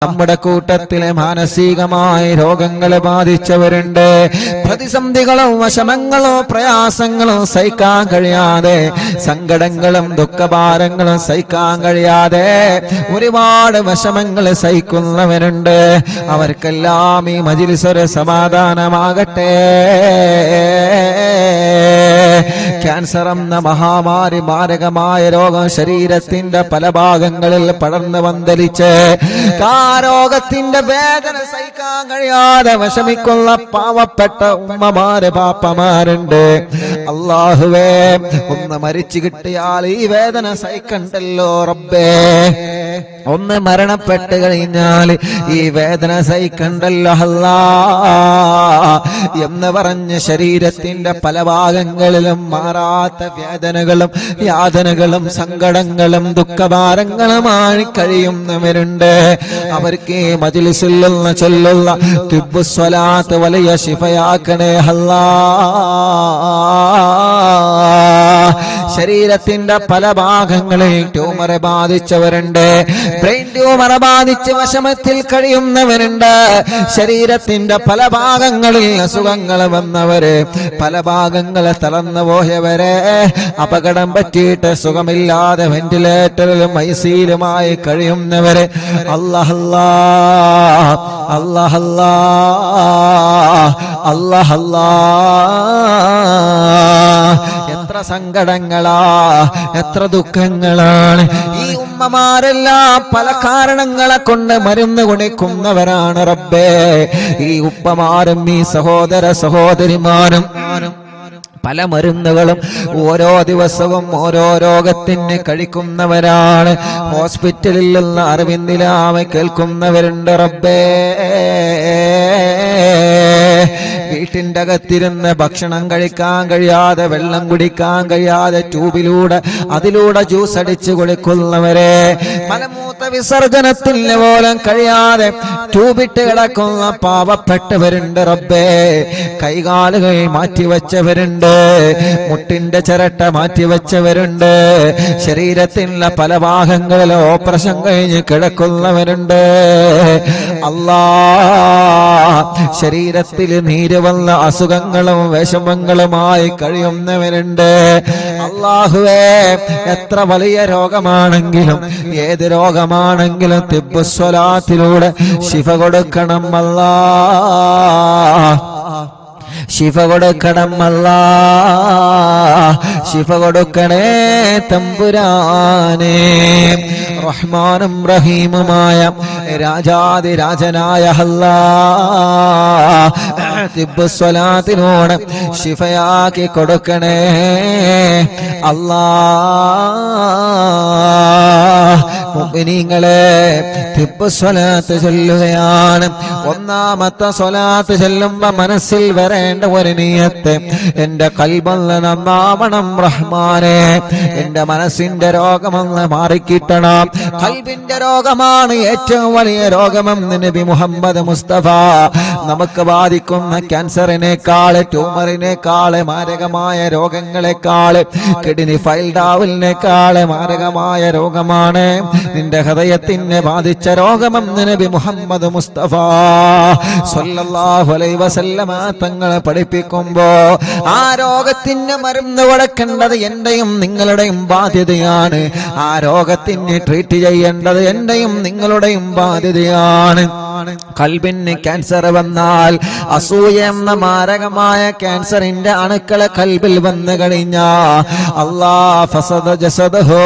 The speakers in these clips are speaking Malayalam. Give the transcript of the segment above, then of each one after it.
നമ്മുടെ കൂട്ടത്തിലെ മാനസികമായ രോഗങ്ങളെ ബാധിച്ചവരുണ്ട്. പ്രതിസന്ധികളോ വിഷമങ്ങളോ പ്രയാസങ്ങളോ സഹിക്കാൻ കഴിയാതെ, സങ്കടങ്ങളും ദുഃഖഭാരങ്ങളും സഹിക്കാൻ കഴിയാതെ ഒരുപാട് വിഷമങ്ങൾ സഹിക്കുന്നവരുണ്ട്. അവർക്കെല്ലാം ഈ മജ്‌ലിസ് ഒരു സമാധാനമാകട്ടെ. ക്യാൻസർ എന്ന മഹാമാരി, മാരകമായ രോഗം ശരീരത്തിന്റെ പല ഭാഗങ്ങളിൽ പടർന്നു വന്തലിച്ച് ആ രോഗത്തിന്റെ വേദന സഹിക്കാൻ കഴിയാതെ വിഷമിക്കുന്ന പാവപ്പെട്ട ഉമ്മമാര് പാപ്പമാരുണ്ട്. അല്ലാഹുവേ, ഒന്ന് മരിച്ചു കിട്ടിയാൽ ഈ വേദന സഹിക്കണ്ടല്ലോ റബ്ബേ. ഒന്ന് മരണപ്പെട്ട് കഴിഞ്ഞാൽ ഈ വേദന സഹിക്കണ്ടല്ലോ അല്ലാ എന്ന് പറഞ്ഞ് ശരീരത്തിന്റെ പല ഭാഗങ്ങളിലും മാറാത്ത വേദനകളും യാതനകളും സങ്കടങ്ങളും ദുഃഖഭാരങ്ങളുമായി കഴിയുന്നവരുണ്ട്. അവർക്ക് ഈ മജ്‌ലിസിൽ നിന്ന് ചൊല്ലുള്ള തിബ്ബുസ്വലാത്ത് വലിയ ശിഫയാക്കണേ അല്ലാ. ശരീരത്തിന്റെ പല ഭാഗങ്ങളിൽ ട്യൂമറെ ബാധിച്ചവരുണ്ട്. ബ്രെയിൻ ട്യൂമറെ ബാധിച്ച് വിഷമത്തിൽ കഴിയുന്നവരുണ്ട്. ശരീരത്തിന്റെ പല ഭാഗങ്ങളിൽ അസുഖങ്ങൾ വന്നവര്, പല ഭാഗങ്ങളെ തളർന്നു പോയവരെ, അപകടം പറ്റിയിട്ട് സുഖമില്ലാതെ വെന്റിലേറ്ററിലും ഐസിയിലുമായി കഴിയുന്നവര്, അല്ലാഹ് അല്ലാഹ് അല്ലാഹ് അല്ലാഹ്. എത്ര സങ്കടങ്ങളാ, എത്ര ദുഃഖങ്ങളാണ്. ഈ ഉമ്മമാരെല്ലാം പല കാരണങ്ങളെ കൊണ്ട് മരുന്ന് കുടിക്കുന്നവരാണ് റബ്ബേ. ഈ ഉപ്പമാരും ഈ സഹോദര സഹോദരിമാരും പല മരുന്നുകളും ഓരോ ദിവസവും ഓരോ രോഗത്തിന് കഴിക്കുന്നവരാണ്. ഹോസ്പിറ്റലിൽ നിന്ന് അറിവിന്ദിലാമ കേൾക്കുന്നവരുണ്ട് റബ്ബേ. വീട്ടിന്റെ അകത്തിരുന്ന് ഭക്ഷണം കഴിക്കാൻ കഴിയാതെ, വെള്ളം കുടിക്കാൻ കഴിയാതെ ട്യൂബിലൂടെ അതിലൂടെ ജ്യൂസ് അടിച്ചു കുടിക്കുന്നവരെ, മലമൂത്ര വിസർജനത്തിന് പോലും കഴിയാതെ ട്യൂബിട്ട് കിടക്കുന്ന പാവപ്പെട്ടവരുണ്ട് റബ്ബേ. കൈകാലുകൾ മാറ്റിവെച്ചവരുണ്ട്, മുട്ടിന്റെ ചിരട്ട മാറ്റിവെച്ചവരുണ്ട്, ശരീരത്തിലുള്ള പല ഭാഗങ്ങളിലും ഓപ്പറേഷൻ കഴിഞ്ഞ് കിടക്കുന്നവരുണ്ട്. അല്ലാ, ശരീരത്തിൽ നീര് വന്ന അസുഖങ്ങളും വിഷമങ്ങളുമായി കഴിയുന്നവരുണ്ട്. അല്ലാഹുവേ, എത്ര വലിയ രോഗമാണെങ്കിലും ഏത് രോഗമാണെങ്കിലും തിബ്ബുസ്വലാത്തിലൂടെ ശിഫ കൊടുക്കണം അല്ലാ, ശിഫ കൊടുക്കണം അല്ലാ, ശിഫ കൊടുക്കണേ തമ്പുരാനേ. റഹ്മാനും റഹീമുമായ രാജാതിരാജനായ അല്ലാഹ്, തിബ്ബുസ്വലാത്തിനോട് ശിഫയാക്കി കൊടുക്കണേ അല്ലാഹ്. മുഅ്മിനീങ്ങളെ, തിബ്ബുസ്വലാത്ത് ചൊല്ലുകയാണ്. ഒന്നാമത്തെ സ്വലാത്ത് ചൊല്ലുമ്പോ മനസ്സിൽ വരേണ്ട ഒരു നിയത്ത്, എന്റെ ഖൽബൊന്ന് നന്നാവണം റഹ്മാനെ, എന്റെ മനസ്സിന്റെ രോഗമൊന്ന് മാറിക്കിട്ടണം. ഖൽബിന്റെ രോഗമാണ് ഏറ്റവും വലിയ രോഗമെന്ന് നബി മുഹമ്മദ് മുസ്തഫ. നമുക്ക് ബാധിക്കുന്ന ക്യാൻസറിനേക്കാള്, ട്യൂമറിനേക്കാള്, മാരകമായ രോഗങ്ങളെക്കാള്, കിഡ്നി ഫൈൽഡാവലിനേക്കാള് മാരകമായ രോഗമാണ് നിന്റെ ഹൃദയത്തിനെ ബാധിച്ച രോഗമെന്ന് നബി മുഹമ്മദ് മുസ്തഫ സ്വല്ലല്ലാഹു അലൈഹി വസല്ലമ തങ്ങളെ പഠിപ്പിക്കുമ്പോ ആ രോഗത്തിന് മരുന്ന് കൊടുക്കേണ്ടത് എന്റെയും നിങ്ങളുടെയും ബാധ്യതയാണ്. ആ രോഗത്തിന് ട്രീറ്റ് ചെയ്യേണ്ടത് എന്റെയും നിങ്ങളുടെയും ബാധ്യതയാണ്. ഖൽബിന് ക്യാൻസർ വന്നാൽ, അസൂയ എന്ന മാരകമായ ക്യാൻസറിന്റെ അണുക്കളെ ഖൽബിൽ വന്നു കഴിഞ്ഞാ, അല്ലാഹ് ഫസദ ജസദഹു,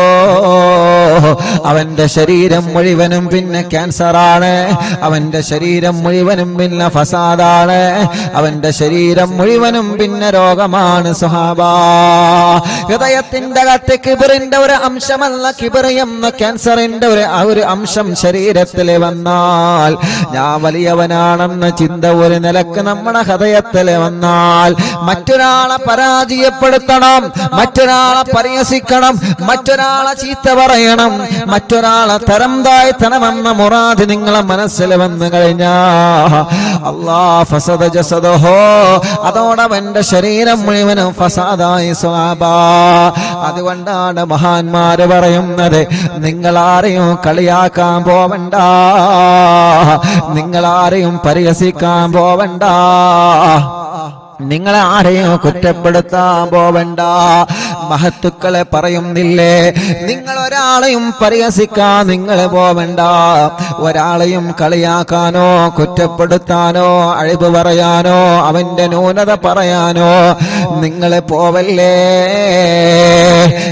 അവന്റെ ശരീരം മുഴുവനും പിന്നെ ക്യാൻസറാണ്, അവന്റെ ശരീരം മുഴുവനും പിന്നെ ഫസാദാണ്, അവന്റെ ശരീരം മുഴുവനും പിന്നെ രോഗമാണ് സ്വഹാബാ. ഹൃദയത്തിന്റെ അകത്ത് കിബറിന്റെ ഒരു അംശമല്ല, കിബർ എന്ന ക്യാൻസറിന്റെ ഒരു അംശം ശരീരത്തിൽ വന്നാൽ, ഞാൻ വലിയവനാണെന്ന ചിന്ത ഒരു നിലക്ക് നമ്മുടെ ഹൃദയത്തിൽ വന്നാൽ, മറ്റൊരാളെ പരാജയപ്പെടുത്തണം, മറ്റൊരാളെ പരിഹസിക്കണം, മറ്റൊരാളെ ചീത്ത പറയണം, മറ്റൊരാളെ തരം താഴ്ത്തണമെന്ന മുറാദ് നിങ്ങളെ മനസ്സിൽ വന്നു കഴിഞ്ഞാ, അല്ലാഹ് ഫസദ ജസദഹു, അതോടവന്റെ ശരീരം മുഴുവനും ഫസാദായി സ്വഹാബാ. അതുകൊണ്ടാണ് മഹാന്മാര് പറയുന്നത്, നിങ്ങൾ ആരെയും കളിയാക്കാൻ പോവണ്ട, നിങ്ങളാരെയും പരിഹസിക്കാൻ പോവണ്ട, നിങ്ങളെ ആരെയും കുറ്റപ്പെടുത്താൻ പോവണ്ട. മഹത്തുക്കളെ പറയുന്നില്ലേ, നിങ്ങൾ ഒരാളെയും പരിഹസിക്കാൻ നിങ്ങൾ പോവണ്ട, ഒരാളെയും കളിയാക്കാനോ കുറ്റപ്പെടുത്താനോ അഴിവ് പറയാനോ അവന്റെ ന്യൂനത പറയാനോ നിങ്ങൾ പോവല്ലേ.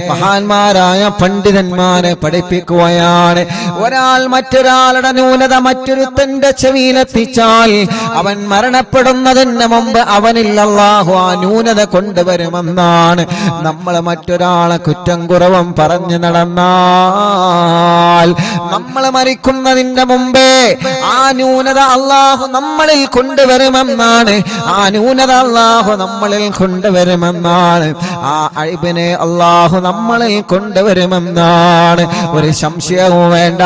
മഹാന്മാരായ പണ്ഡിതന്മാരെ പഠിപ്പിക്കുകയാണ്, ഒരാൾ മറ്റൊരാളുടെ ന്യൂനത മറ്റൊരുത്തന്റെ ചെവിയിലെത്തിച്ചാൽ അവൻ മരണപ്പെടുന്നതിന് മുമ്പ് അവനിൽ അല്ലാഹു ആ ന്യൂനത കൊണ്ടുവരുമെന്നാണ്. നമ്മൾ മറ്റൊരാളെ കുറ്റം കുറവും പറഞ്ഞു നടന്നാൽ നമ്മൾ മരിക്കുന്നതിന്റെ മുമ്പേ ആ ന്യൂനത അല്ലാഹു നമ്മളിൽ കൊണ്ടുവരുമെന്നാണ്. ആ ന്യൂനത അല്ലാഹു നമ്മളിൽ കൊണ്ടുവരുമെന്നാണ്. ആ അഴിബിനെ അല്ലാഹു നമ്മളിൽ കൊണ്ടുവരുമെന്നാണ്. ഒരു സംശയവും വേണ്ട.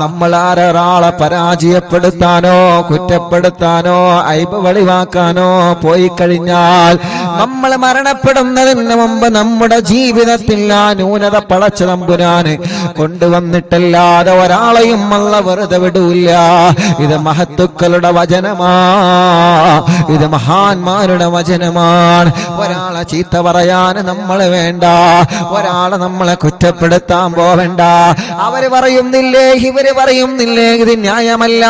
നമ്മൾ ആരൊരാളെ പരാജയപ്പെടുത്താനോ കുറ്റപ്പെടുത്താനോ അഴിബ് വെളിവാക്കാനോ പോയി കഴിഞ്ഞാൽ നമ്മൾ മരണപ്പെടുന്നതിന് മുമ്പ് നമ്മുടെ ജീവിതത്തിൽ ആ ന്യൂനത പടച്ച തമ്പുരാന് കൊണ്ടുവന്നിട്ടല്ലാതെ ഒരാളെയും അല്ല വെറുതെ വിടൂല്ല. ഇത് മഹത്തുക്കളുടെ വചനമാ, ഇത് മഹാന്മാരുടെ വചനമാണ്. ഒരാളെ ചീത്ത പറയാൻ നമ്മൾ വേണ്ട, ഒരാളെ നമ്മളെ കുറ്റപ്പെടുത്താൻ പോവേണ്ട. അവര് പറയുന്നില്ലേ ഇവര് പറയുന്നില്ലേ ഇത് ന്യായമല്ല.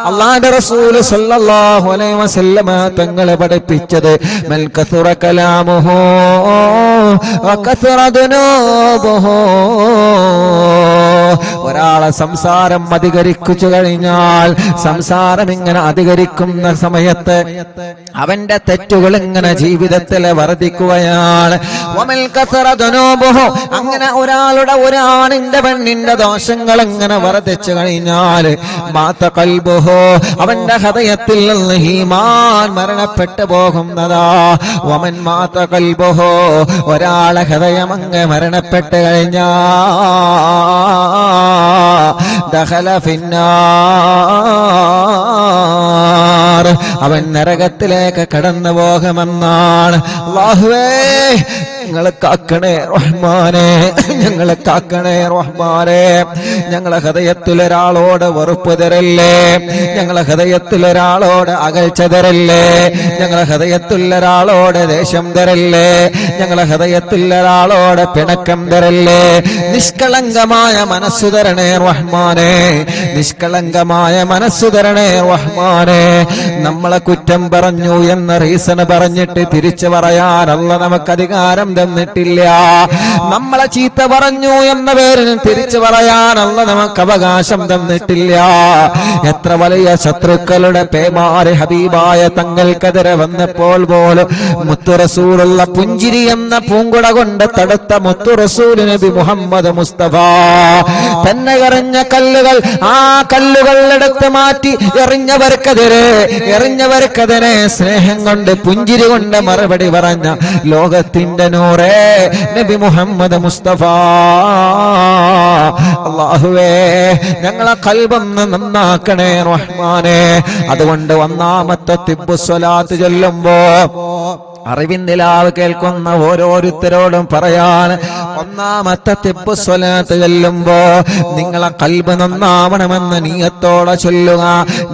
അല്ലാഹുവിന്റെ റസൂൽ സ്വല്ലല്ലാഹു അലൈഹി വസല്ലമ തങ്ങളെ പഠിപ്പിച്ചത് മൽ കസുറ കലാമുഹു വകസുറ ദുനൂബുഹു. ഒരാളെ സംസാരം അധികരിച്ചു കഴിഞ്ഞാൽ, സംസാരം ഇങ്ങനെ അധികരിക്കുന്ന സമയത്ത് അവന്റെ തെറ്റുകൾ ഇങ്ങനെ ജീവിതത്തിൽ വർദ്ധിക്കുകയാണ്. വമൽ കസറ ദുനൂബുഹു, അങ്ങനെ ഒരാണിന്റെ പെണ്ണിന്റെ ദോഷങ്ങൾ ഇങ്ങനെ വർദ്ധിച്ചു കഴിഞ്ഞാൽ മാത ഖൽബുഹു, അവന്റെ ഹൃദയത്തിൽ നിന്ന് ഈമാൻ മരണപ്പെട്ടു പോകുന്നതാ. വമൻ മാത ഖൽബുഹു, ഒരാളെ ഹൃദയം അങ്ങ് മരണപ്പെട്ട് കഴിഞ്ഞാൽ ദഖല ഫിന്നാർ, അവൻ നരകത്തിലേക്ക് കടന്നു പോകുമെന്നാണ്. അല്ലാഹുവേ ഞങ്ങളെ കാക്കണേ റഹ്മാനെ, ഞങ്ങളെ കാക്കണേ റഹ്മാനെ. ഞങ്ങളെ ഹൃദയത്തിൽ ഒരാളോട് വെറുപ്പ് തരല്ലേ, ഞങ്ങളെ ഹൃദയത്തിൽ ഒരാളോട് അകൽച്ച തരല്ലേ, ഞങ്ങളെ ഹൃദയത്തിൽ ഒരാളോട് ദേഷ്യം തരല്ലേ, ഞങ്ങളെ ഹൃദയത്തിൽ ഒരാളോട് പിണക്കം തരല്ലേ. നിഷ്കളങ്കമായ മനസ്സു തരണേ റഹ്മാനെ, നിഷ്കളങ്കമായ മനസ്സു തരണേ റഹ്മാനെ. നമ്മളെ കുറ്റം പറഞ്ഞു എന്ന റീസൺ പറഞ്ഞിട്ട് തിരിച്ചു പറയാൻ അല്ലാഹു നമുക്ക് അധികാരം തന്നിട്ടില്ല. നമ്മളെ ചീത്ത പറഞ്ഞു എന്ന പേരിന് തിരിച്ചു പറയാൻ അല്ലാഹു നമുക്ക് അവകാശം തന്നിട്ടില്ല. എത്ര വലിയ ശത്രുക്കളുടെ പേമാരി ഹബീബായ തങ്ങൾക്കെതിരെ വന്നപ്പോൾ പോലും മുത്തു റസൂലുള്ള പുഞ്ചിരി എന്ന പൂങ്കുട കൊണ്ട് തടുത്ത മുത്തു റസൂൽ നബി മുഹമ്മദ് മുസ്തഫ തന്നെ എറിഞ്ഞ കല്ലുകൾ, ആ കല്ലുകൾ എടുത്ത് മാറ്റി എറിഞ്ഞവർക്കെതിരെ സ്നേഹം കൊണ്ട് പുഞ്ചിരി കൊണ്ട് മറുപടി പറഞ്ഞ ലോകത്തിന്റെ നൂറേ നബി മുഹമ്മദ് മുസ്തഫ. അല്ലാഹുവേ ഞങ്ങളെ ഖൽബൊന്ന് നന്നാക്കണേ റഹ്മാനെ. അതുകൊണ്ട് ഒന്നാമത്തെ തിബ്ബു സ്വലാത്ത് ചൊല്ലുമ്പോ അറിവിന്ദിലാവ് കേൾക്കുന്ന ഓരോരുത്തരോടും പറയാൻ, ഒന്നാമത്തെ തിബ്ബു സ്വലാത്ത് ചൊല്ലുമ്പോ നിങ്ങളെ ഖൽബ് നന്നാവണമെന്ന് നിയത്തോടെ ചൊല്ലുക.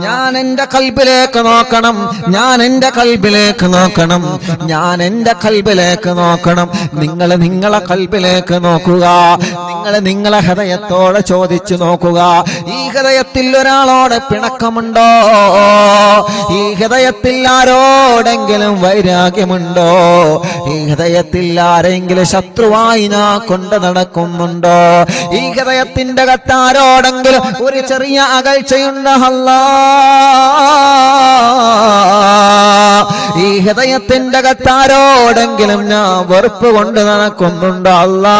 ഞാൻ എന്റെ ഖൽബിലേക്ക് നോക്കണം, ഞാൻ എന്റെ ഖൽബിലേക്ക് നോക്കണം, ഞാൻ എന്റെ ഖൽബിലേക്ക് നോക്കണം. നിങ്ങൾ നിങ്ങളെ ഖൽബിലേക്ക് നോക്കുക, നിങ്ങൾ നിങ്ങളെ ഹൃദയത്തോടെ ചോദിച്ചു നോക്കുക. ഈ ഹൃദയത്തിൽ ഒരാളോട് പിണക്കമുണ്ടോ? ഈ ഹൃദയത്തിൽ ആരോടെങ്കിലും വൈരാഗ്യമുണ്ടോ? ഈ ഹൃദയത്തിൽ ആരെങ്കിലും ശത്രുവായി ഞാൻ കൊണ്ട് നടക്കുന്നുണ്ടോ? ഈ ഹൃദയത്തിന്റെ അകത്താരോടെങ്കിലും ഒരു ചെറിയ അകൽച്ചയുണ്ടോ? ഈ ഹൃദയത്തിന്റെ അകത്താരോടെങ്കിലും ഞാൻ വെറുപ്പ് കൊണ്ട് നടക്കുന്നുണ്ടോ? അല്ലാ,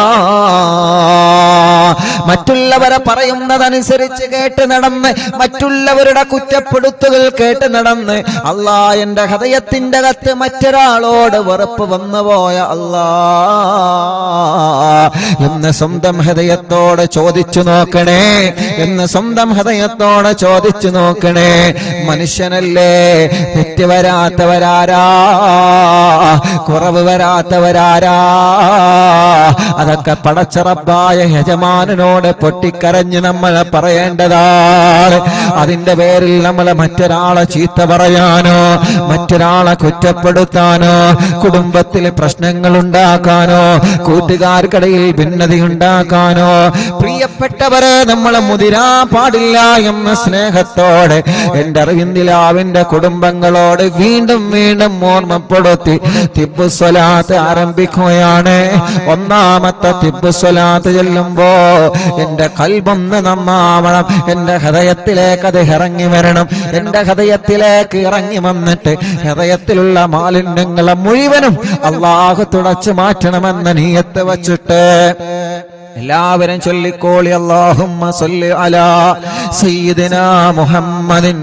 മറ്റുള്ളവരെ പറയുന്നതനുസരിച്ച് കേട്ട് നടന്ന്, മറ്റുള്ളവരുടെ കുറ്റപ്പെടുത്തുകൾ കേട്ട് നടന്ന്, അല്ലാ എന്റെ ഹൃദയത്തിന്റെ അകത്ത് മറ്റൊരാളോട് വെറുപ്പ് വന്നുപോയ അല്ലാ എന്ന് സ്വന്തം ഹൃദയത്തോടെ ചോദിച്ചു നോക്കണേ, എന്ന് സ്വന്തം ഹൃദയത്തോടെ ചോദിച്ചു നോക്കണേ. മനുഷ്യനല്ലേ, തെറ്റ് വരാത്തവൻ വരാത്തവരാരാ? കുറവ് വരാത്തവരാരാ? അതൊക്കെ പടച്ച റബ്ബായ യജമാനനോട് പൊട്ടിക്കരഞ്ഞ് നമ്മൾ പറയേണ്ടതാണ്. അതിന്റെ പേരിൽ നമ്മൾ മറ്റൊരാളെ ചീത്ത പറയാനോ മറ്റൊരാളെ കുറ്റപ്പെടുത്താനോ കുടുംബത്തിൽ പ്രശ്നങ്ങൾ ഉണ്ടാക്കാനോ കൂട്ടുകാർക്കിടയിൽ ഭിന്നത ഉണ്ടാക്കാനോ പ്രിയപ്പെട്ടവരെ നമ്മൾ മുതിരാ പാടില്ല എന്ന സ്നേഹത്തോടെ എന്റെ അറിവിന്ദിലാവിന്റെ കുടുംബങ്ങളോട് വീണ്ടും വീണ്ടും ഓർമ്മപ്പെടുത്തി തിബ്ബു സ്വലാത്ത് ആരംഭിക്കുകയാണ്. ഒന്നാമത്തെ തിബ്ബു സ്വലാത്ത് ചെല്ലുമ്പോ എന്റെ കൽബൊന്ന് നന്നാവണം, എന്റെ ഹൃദയത്തിലേക്ക് അത് ഇറങ്ങി വരണം. എന്റെ ഹൃദയത്തിലേക്ക് ഇറങ്ങി വന്നിട്ട് ഹൃദയത്തിലുള്ള മാലിന്യങ്ങളെ മുഴുവനും അല്ലാഹു തുടച്ചു മാറ്റണമെന്ന നിയ്യത്ത് വച്ചിട്ട് എല്ലാവരും ചൊല്ലിക്കോളി. അല്ലാഹുമ്മ സ്വല്ലി അലാ സയ്യിദിനാ മുഹമ്മദിൻ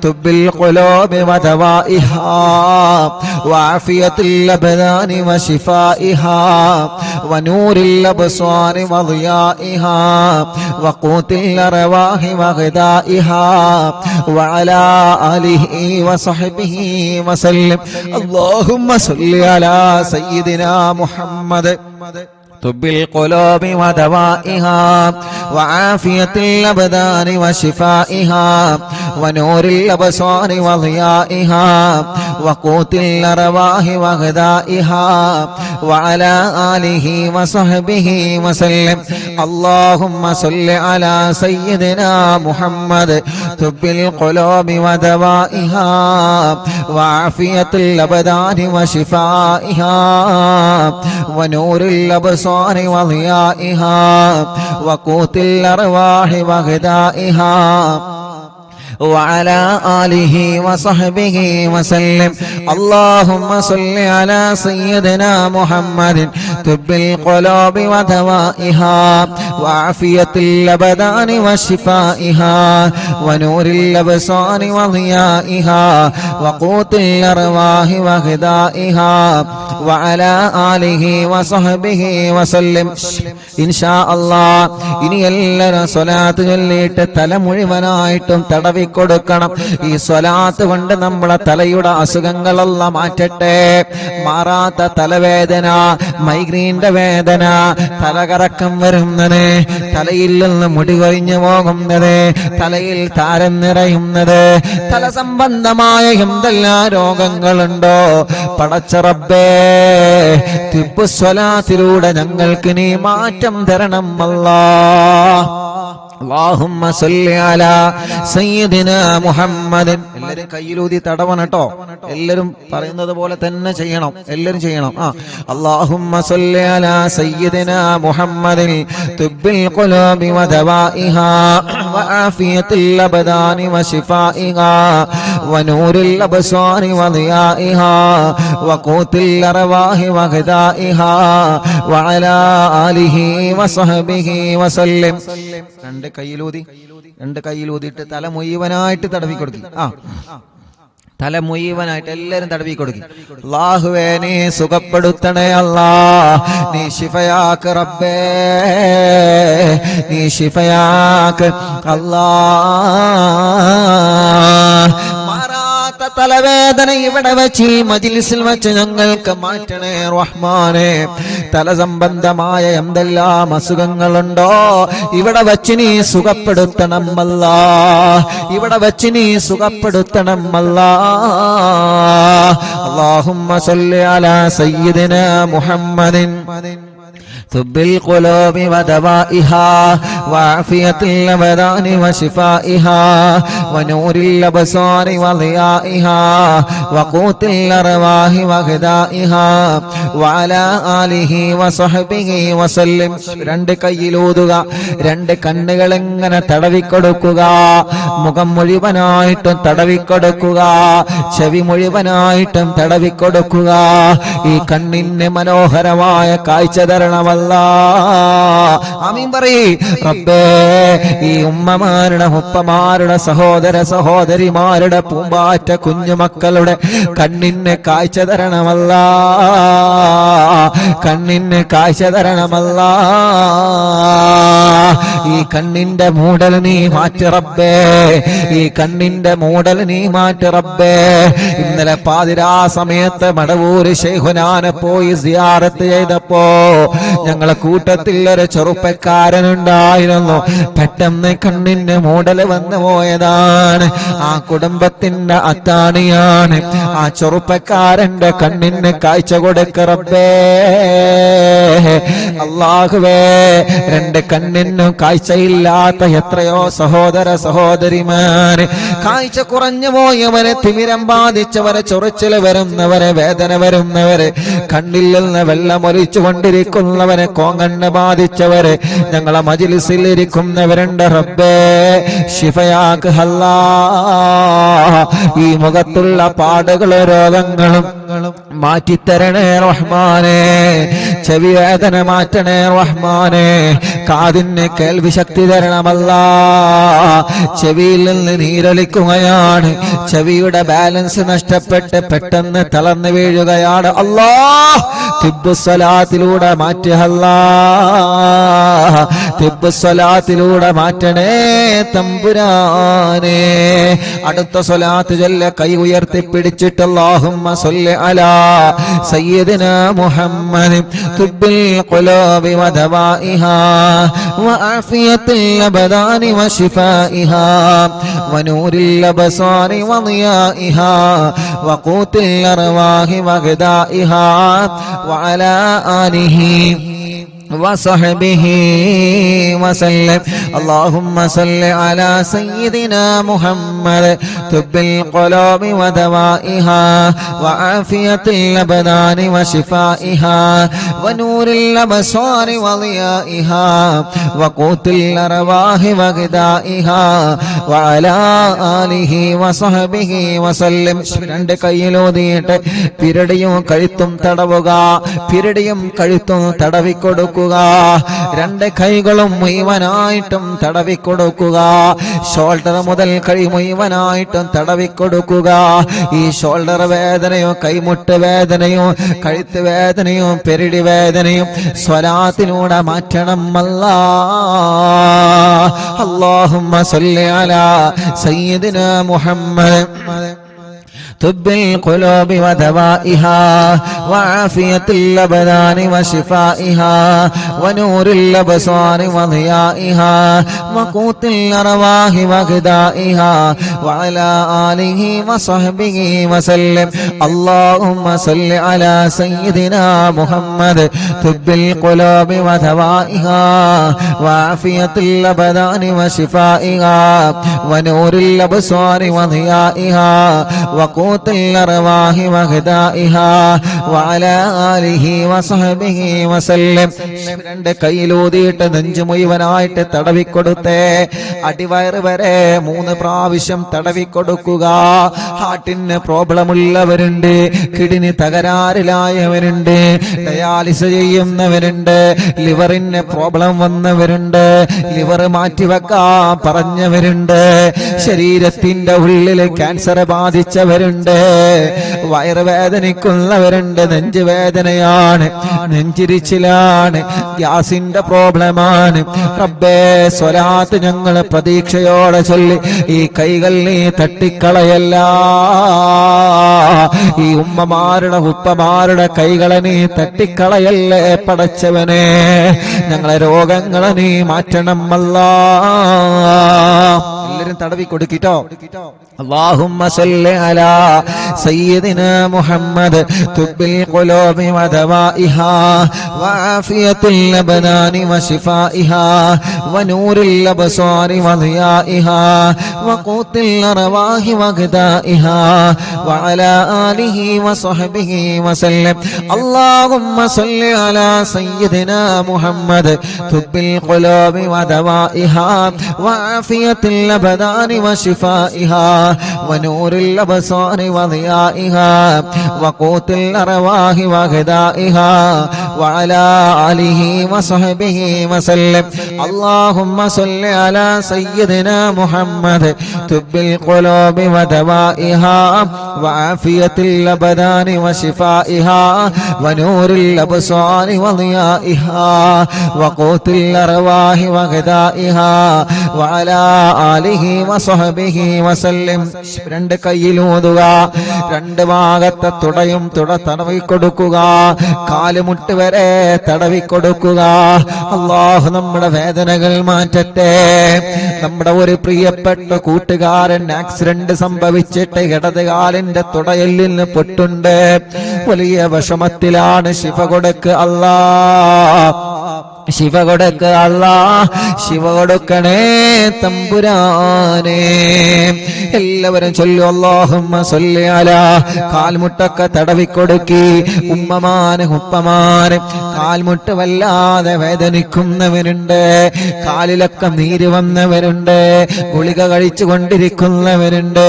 തുബ്ബിൽ ഖുലൂബി വദവാഇഹാ വഅഫിയത്തുൽ അബ്ദാനി വശിഫാഇഹാ വനൂരിൽ അബ്സാരി വദിയാഇഹാ വഖൂത്തിൽ അർവാഹി വഗദാഇഹാ വഅലാ ആലിഹി വസഹ്ബിഹി വസല്ലം. അല്ലാഹുമ്മ സ്വല്ലി അലാ സയ്യിദിനാ മുഹമ്മദ് طب القلوب ودوائها وعافية الأبدان وشفائها ونور الأبصار وضيائها وقوت الأرواح وغذائها وعلى آله وصحبه وسلم. اللهم صل على سيدنا محمد طب القلوب ودوائها وعافية الأبدان وشفائها ونور الأبصار وضيائها وقوت الأرواح وغذائها وعلى آله وصحبه وسلم. اللهم صل على سيدنا محمد طب القلوب ودوائها وعافية الأبدان وشفائها ونور الأبصار وضيائها وقوت الأرواح وغذائها وعلى آله وصحبه وسلم. إن شاء الله ഇനി എല്ലാവരും സ്വലാത്ത് ചൊല്ലിയിട്ട് തല മുഴുവനായിട്ടും തടവി കൊടുക്കണം. ഈ സ്വലാത്ത് കൊണ്ട് നമ്മളെ തലയുടെ അസുഖങ്ങളെല്ലാം മാറ്റട്ടെ. മാറാത്ത തലവേദന, മൈഗ്രീന്റെ വേദന, തലകറക്കം വരുന്നത്, തലയിൽ നിന്ന് മുടി കൊഴിഞ്ഞു പോകുന്നത്, തലയിൽ താരം നിറയുന്നത്, തല സംബന്ധമായ എന്തെല്ലാം രോഗങ്ങളുണ്ടോ പടച്ച റബ്ബേ തിബ്ബു സ്വലാത്തിലൂടെ ഞങ്ങൾക്ക് നീ മാറ്റം തരണം അല്ലാഹ്. اللهم صل على سيدنا محمد. എല്ലാവരും കയ്യിലൂതി തടവണം കേട്ടോ. എല്ലാവരും പറയുന്നത് പോലെ തന്നെ ചെയ്യണം. എല്ലാവരും ചെയ്യണം. اللهم صل على سيدنا محمد طب القلوب ودوائها وعافية الأبدان وشفائها ونور الأبصار وضيائها وقوت الأرواح وغذائها وعلى آله وصحبه وسلم. രണ്ട് കയ്യിലൂതിയിട്ട് തല മുഴുവനായിട്ട് തടവി കൊടുക്കും. തല മുഴുവനായിട്ട് എല്ലാരും തടവി കൊടുക്കും. അല്ലാഹുവേ നീ സുഖപ്പെടുത്തണേ അല്ലാ, നീ ശിഫയാക്ക് റബ്ബേ, നീ ശിഫയാക്ക് അല്ലാ. തലവേദന ഇവിടെ വെച്ച് ഈ മജ്ലിസിൽ വെച്ച് ഞങ്ങൾക്ക് മാറ്റണേ റഹ്മാനെ. തല സംബന്ധമായ എന്തെല്ലാം അസുഖങ്ങളുണ്ടോ ഇവിടെ വെച്ച് നീ സുഖപ്പെടുത്തണം അല്ലാ, ഇവിടെ വെച്ച് നീ സുഖപ്പെടുത്തണം അല്ലാ. അല്ലാഹുമ്മ സ്വല്ലി അലാ സയ്യിദിനാ മുഹമ്മദിൻ طب القلوب ودوائها وعافية الأبدان وشفائها ونور الأبصار وضيائها وقوت الأرواح وغذائها وعلى آله وصحبه وسلم. രണ്ട് കയ്യിലൂതുക, രണ്ട് കണ്ണുകൾ ഇങ്ങനെ തടവിക്കൊടുക്കുക, മുഖം മുഴുവനായിട്ടും തടവിക്കൊടുക്കുക, ചെവി മുഴുവനായിട്ടും തടവിക്കൊടുക്കുക. ഈ കണ്ണിന് മനോഹരമായ കാഴ്ച തരണമല്ല, തരണമല്ലാ. ആമീൻ പറയ്. റബ്ബേ, ഈ ഉമ്മമാരുടെ ഉപ്പമാരുടെ സഹോദര സഹോദരിമാരുടെ പൂമ്പാറ്റ കുഞ്ഞുമക്കളുടെ കണ്ണിന് കാഴ്ച തരണമല്ലാ, കണ്ണിന് കാഴ്ച തരണമല്ലാ. ഈ കണ്ണിന്റെ മൂടൽ നീ മാറ്റി റബ്ബേ, ഈ കണ്ണിന്റെ മൂടൽ നീ മാറ്റി റബ്ബേ. ഇന്നലെ പാതിരാ സമയത്ത് മടവൂര് ശൈഖുനാനെ പോയി സിയാറത്ത് ചെയ്തപ്പോ ഞങ്ങളെ കൂട്ടത്തിൽ ഒരു ചെറുപ്പക്കാരനുണ്ടായിരുന്നു. പെട്ടെന്ന് കണ്ണിന് മൂടൽ വന്നു പോയതാണ്. ആ കുടുംബത്തിന്റെ അത്താണിയാണ്. ആ ചെറുപ്പക്കാരന്റെ കണ്ണിന് കാഴ്ച കൊടുക്ക റബ്ബേ. അല്ലാഹുവേ, രണ്ട് കണ്ണിനും കാഴ്ചയില്ലാത്ത എത്രയോ സഹോദര സഹോദരിമാര്, കാഴ്ച കുറഞ്ഞു പോയവരെ, തിമിരം ബാധിച്ചവരെ, ചൊറിച്ചിൽ വരുന്നവരെ, വേദന വരുന്നവരെ, കണ്ണിൽ നിന്ന് വെള്ളമൊലിച്ചു കൊണ്ടിരിക്കുന്നവരെ, കോങ്കണ്ണ് ബാധിച്ചവരെ, ഞങ്ങളെ മജ്‌ലിസിൽ ഇരിക്കുന്നവരുണ്ട് റബ്ബേ. ശിഫയാക്ക് അല്ലാ. ഈ മുഖത്തുള്ള പാടുകളും രോഗങ്ങളും മാറ്റിത്തരണേ റഹ്മാനേ. ചെവി വേദന മാറ്റണേ റഹ്മാനേ. കാതിന് കേൾവി ശക്തി തരണമല്ലാ. ചെവിയിൽ നിന്ന് നീരൊലിക്കുകയാണ്. ചെവിയുടെ ബാലൻസ് നഷ്ടപ്പെട്ട് പെട്ടെന്ന് തളർന്നു വീഴുകയാണ്. അല്ലാ, തിബ്ബുസ്സലാത്തിലൂടെ മാറ്റുക അല്ലാ, തിബ്ബുസ്സലാത്തിലൂടെ മാറ്റണേ തമ്പുരാനേ. അടുത്ത സ്വലാത്ത് ചൊല്ല കൈ ഉയർത്തി പിടിച്ചിട്ട് അല്ലാഹുമ്മ സ്വല്ലി അലാ സയ്യിദിനാ മുഹമ്മദ് തുബ്ബിൽ ഖുലൂബി വദവാഇഹാ വആഫിയത്തിൽ അബ്ദാനി വശിഫാഇഹാ വനൂരിൽ അബ്സാരി വളിയാഇഹാ വഖൂത്തിൽ അർവാഹി വഗദാഇഹാ വഅലാ ആലിഹി وصحبه وسلم. اللهم صل على سيدنا محمد طب القلوب ودوائها وعافية الأبدان وشفائها ونور الأبصار وضيائها وقوت الأرواح وغذائها وعلى آله وصحبه وسلم. രണ്ട് കൈയിലോതിയിട്ട് പിരടിയും കഴുത്തും തടവുക, പിരടിയും കഴുത്തും തടവിക്കൊടുക്കുക. രണ്ട് കൈകളും മുഴുവനായിട്ടും തടവിക്കൊടുക്കുക. ഷോൾഡർ മുതൽ കൈ മുഴുവനായിട്ടും തടവിക്കൊടുക്കുക. ഈ ഷോൾഡർ വേദനയും കൈമുട്ട് വേദനയും കഴുത്ത് വേദനയും പെരിടി വേദനയും സ്വലാത്തിലൂടെ മാറ്റണം അല്ലാ. അല്ലാഹുമ്മ സ്വല്ലി അലാ സയ്യിദിനാ മുഹമ്മദ് طب القلوب ودوائها وعافية الأبدان وشفائها ونور الأبصار وضيائها وقوت الأرواح وغذائها وعلى آله وصحبه وسلم. اللهم صل على سيدنا محمد طب القلوب ودوائها وعافية الأبدان وشفائها ونور الأبصار وضيائها وقوت الأرواح وغذائها وعلى آله وصحبه وسلم. രണ്ട് കൈയിലൂതിയിട്ട് നെഞ്ചു മുഴുവനായിട്ട് തടവിക്കൊടുത്തേ. അടിവയറ് വരെ 3 പ്രാവശ്യം തടവിക്കൊടുക്കുക. ഹാർട്ടിന് പ്രോബ്ലം ഉള്ളവരുണ്ട്, കിഡ്നി തകരാറിലായവരുണ്ട്, ഡയാലിസ് ചെയ്യുന്നവരുണ്ട്, ലിവറിന് പ്രോബ്ലം വന്നവരുണ്ട്, ലിവർ മാറ്റിവെക്കാൻ പറഞ്ഞവരുണ്ട്, ശരീരത്തിന്റെ ഉള്ളിൽ ക്യാൻസർ ബാധിച്ചവരുണ്ട്, വയറുവേദനിക്കുന്നവരുണ്ട്, നെഞ്ചുവേദനയാണ്, നെഞ്ചിരിച്ചിലാണ്, ഗ്യാസിന്റെ പ്രോബ്ലമാണ്. റബ്ബേ, സ്വലാത്ത് ഞങ്ങൾ പ്രതീക്ഷയോടെ ചൊല്ലി ഈ കൈകൾ നീ തട്ടിക്കളയല്ല. ഈ ഉമ്മമാരുടെ ഉപ്പമാരുടെ കൈകളെ നീ തട്ടിക്കളയല്ലേ പടച്ചവനെ. ഞങ്ങളെ രോഗങ്ങളെ നീ മാറ്റണം അല്ലാ. എല്ലാവരും തടവി കൊടുക്കിട്ടോ. اللهم صل على سيدنا محمد طب القلوب ودوائها وعافية الأبدان وشفائها ونور الأبصار وضيائها وقوت الأرواح وغذائها وعلى آله وصحبه وسلم. اللهم صل على سيدنا محمد طب القلوب ودوائها وعافية الأبدان وشفائها ونور الأبصار وضيائها وقوت الأرواح وغذائها وعلى آله وصحبه وسلم. اللهم صل على سيدنا محمد طب القلوب ودوائها وعافية الأبدان وشفائها ونور الأبصار وضيائها وقوت الأرواح وغذائها وعلى آله وصحبه وسلم. രണ്ട് കൈയിലൂതുക, രണ്ട് ഭാഗത്തെ തുടയും തടവിക്കൊടുക്കുക, കാലുമുട്ട് വരെ തടവിക്കൊടുക്കുക. അല്ലാഹു നമ്മുടെ വേദനകൾ മാറ്റട്ടെ. നമ്മുടെ ഒരു പ്രിയപ്പെട്ട കൂട്ടുകാരൻ ആക്സിഡന്റ് സംഭവിച്ചിട്ട് ഇടത് കാലിന്റെ തുടയെല്ലിന് പൊട്ടുണ്ട്. വലിയ വിഷമത്തിലാണ്. ശിഫ കൊടുക്ക് അല്ലാ, ശിവ കൊടുക്ക അല്ലാ, ശിവ കൊടുക്കണേ തമ്പുരാനെ. എല്ലാവരും ചൊല്ലു അല്ലാഹുമ്മ സ്വല്ലി അലാ. കാൽമുട്ടൊക്കെ തടവിക്കൊടുക്കി. ഉമ്മമാന് ഉപ്പമാന് കാൽമുട്ട് വല്ലാതെ വേദനിക്കുന്നവരുണ്ട്, കാലിലൊക്കെ നീര് വന്നവരുണ്ട്, ഗുളിക കഴിച്ചു കൊണ്ടിരിക്കുന്നവരുണ്ട്,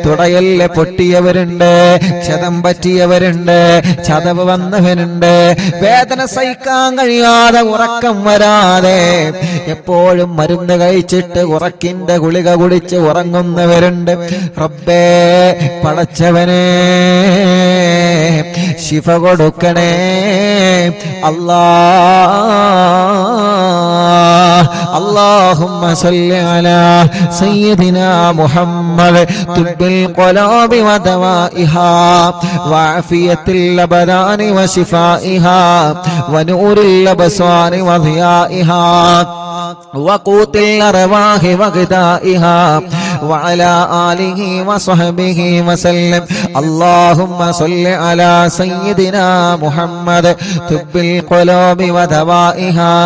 തുടയല്ല പൊട്ടിയവരുണ്ട്, ക്ഷതം പറ്റിയവരുണ്ട്, ചതവ് വന്നവരുണ്ട്, വേദന സഹിക്കാൻ കഴിയാതെ ഉറക്കം വരാതെ എപ്പോഴും മരുന്ന് കഴിച്ചിട്ട് ഉറക്കിന്റെ ഗുളിക കുടിച്ച് ഉറങ്ങുന്നവരുണ്ട്. റബ്ബേ പടച്ചവനെ ശിഫ കൊടുക്കണേ അല്ലാ. اللهم صل على سيدنا محمد طب القلوب ودوائها وعافية الأبدان وشفائها ونور الأبصار وضيائها وقوت الأرواح وغذائها وعلى آله وصحبه وسلم. اللهم صل على سيدنا محمد طب القلوب ودوائها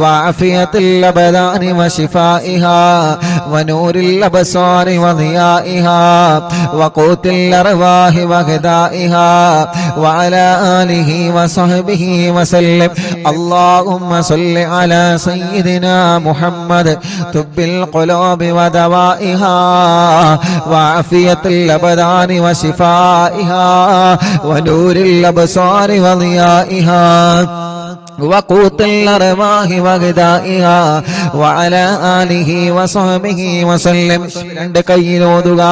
وعافية الأبدان وشفائها ونور الأبصار وضيائها وقوت الأرواح وغذائها وعلى آله وصحبه وسلم. اللهم صل على سيدنا محمد طب القلوب ودوائها وعافية الأبدان وشفائها ونور الأبصار وضيائها وقوت الأرواح وغذائها وعلى آله وصحبه وسلم. രണ്ട് കൈയിലോതുക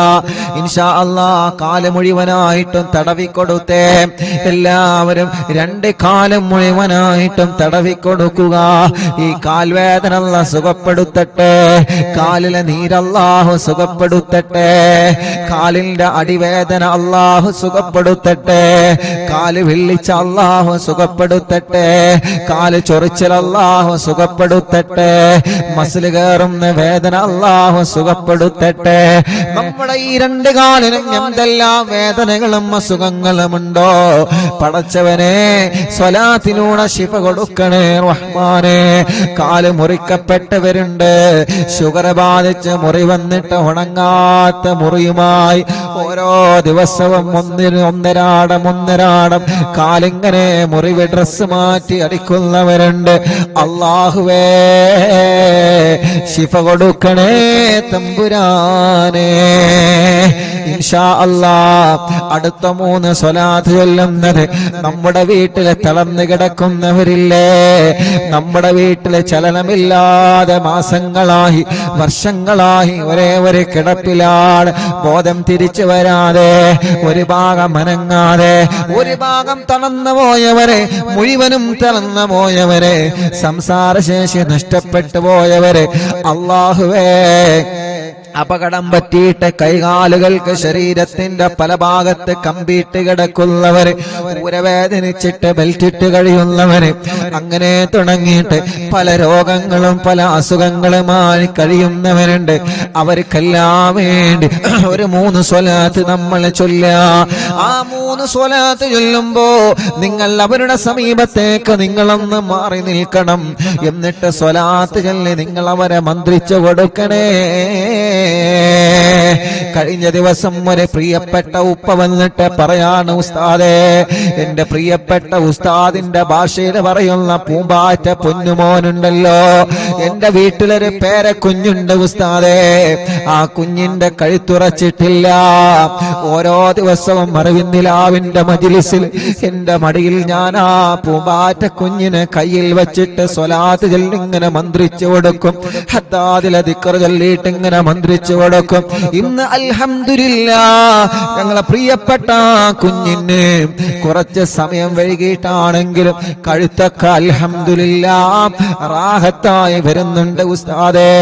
ഇൻഷാ അല്ലാഹ്. കാല് മുഴുവനായിട്ടും തടവിക്കൊടുത്തേ. എല്ലാവരും രണ്ട് കാലും മുഴുവനായിട്ടും തടവിക്കൊടുക്കുക. ഈ കാൽവേദന അല്ലാഹ് സുഖപ്പെടുത്തട്ടെ, കാലിലെ നീരല്ലാഹു സുഖപ്പെടുത്തട്ടെ, കാലിന്റെ അടിവേദന അല്ലാഹു സുഖപ്പെടുത്തട്ടെ, കാല് വിള്ളിച്ച അല്ലാഹു സുഖപ്പെടുത്തട്ടെ, കാല് ചൊറിച്ചൽ അല്ലാഹു സുഖപ്പെടുത്തട്ടെ, മസിൽ കയറുന്ന വേദന അല്ലാഹു സുഖപ്പെടുത്തട്ടെ. നമ്മുടെ ഈ രണ്ട് കാലിനും എന്തെല്ലാം വേദനകളും അസുഖങ്ങളുമുണ്ടോ പടച്ചവനെ സ്വലാത്തിലൂടെ ശിഫ കൊടുക്കണേ റഹ്മാനെ. കാല് മുറിക്കപ്പെട്ടവരുണ്ട്, ഷുഗർ ബാധിച്ച് മുറി വന്നിട്ട് ഉണങ്ങാത്ത മുറിയുമായി ഓരോ ദിവസവും ഒന്നരാടം കാലിങ്ങനെ മുറിവ് ഡ്രസ് മാറ്റി അടിക്കുന്നവരുണ്ട്. അല്ലാഹുവേ ശിഫ കൊടുക്കണേ തമ്പുരാനെ. ഇൻഷാ അല്ലാഹ് അടുത്ത 3 സ്വലാത്ത് ചൊല്ലുന്നത് നമ്മുടെ വീട്ടിലെ തളർന്നു കിടക്കുന്നവരില്ലേ, നമ്മുടെ വീട്ടിലെ ചലനമില്ലാതെ മാസങ്ങളായി വർഷങ്ങളായി ഒരേ ഒരു കിടപ്പിലാണ്, ബോധം തിരിച്ചു വരാതെ, ഒരു ഭാഗം അനങ്ങാതെ, ഒരു ഭാഗം തളർന്നു പോയവരെ, മുഴുവനും തളർന്നു പോയവരെ, സംസാരശേഷി നഷ്ടപ്പെട്ടു പോയവരെ, അല്ലാഹുവേ അപകടം പറ്റിയിട്ട് കൈകാലുകൾക്ക് ശരീരത്തിന്റെ പല ഭാഗത്ത് കമ്പിയിട്ട് കിടക്കുന്നവര്, ഊരവേദനിച്ചിട്ട് ബെൽറ്റിട്ട് കഴിയുന്നവര്, അങ്ങനെ തുടങ്ങിയിട്ട് പല രോഗങ്ങളും പല അസുഖങ്ങളുമായി കഴിയുന്നവരുണ്ട്. അവർക്കെല്ലാം വേണ്ടി ഒരു 3 സ്വലാത്ത് നമ്മൾ ചൊല്ലുക. ആ 3 സ്വലാത്ത് ചൊല്ലുമ്പോ നിങ്ങൾ അവരുടെ സമീപത്തേക്ക് നിങ്ങളൊന്ന് മാറി നിൽക്കണം. എന്നിട്ട് സ്വലാത്ത് ചൊല്ലി നിങ്ങൾ അവരെ മന്ത്രിച്ചു കൊടുക്കണേ കഴിഞ്ഞ ദിവസം ഒരു പ്രിയപ്പെട്ട ഉപ്പ വന്നിട്ട് പറയാണ്, ഉസ്താദേ, എന്റെ പ്രിയപ്പെട്ട ഉസ്താദിന്റെ ഭാഷയിൽ പറയുന്ന പൂമ്പാറ്റ പൊന്നുമോനുണ്ടല്ലോ, എന്റെ വീട്ടിലൊരു പേരക്കുഞ്ഞുണ്ട് ഉസ്താദേ, ആ കുഞ്ഞിന്റെ കഴുത്തുറച്ചിട്ടില്ല. ഓരോ ദിവസവും അറിവിന്ദിലാവിന്റെ മജ്‌ലിസിൽ എന്റെ മടിയിൽ ഞാൻ ആ പൂമ്പാറ്റ കുഞ്ഞിനെ കയ്യിൽ വെച്ചിട്ട് സ്വലാത്ത് ചൊല്ലി ഇങ്ങനെ മന്ത്രിച്ചു കൊടുക്കും, ഹദ്ദാദിലെ ദിക്ർ ചൊല്ലിയിട്ട് ഇങ്ങനെ മന്ത്രിച്ചു കൊടുക്കും. ഇന്ന് അൽഹംദുലില്ലാഹ് ഞങ്ങളെ പ്രിയപ്പെട്ട കുഞ്ഞിന് കുറച്ച് സമയം വൈകിട്ടാണെങ്കിലും കഴുത്തൊക്കെ അൽഹംദുലില്ലാഹ് റാഹത്തായി വരുന്നുണ്ട് ഉസ്താദേ.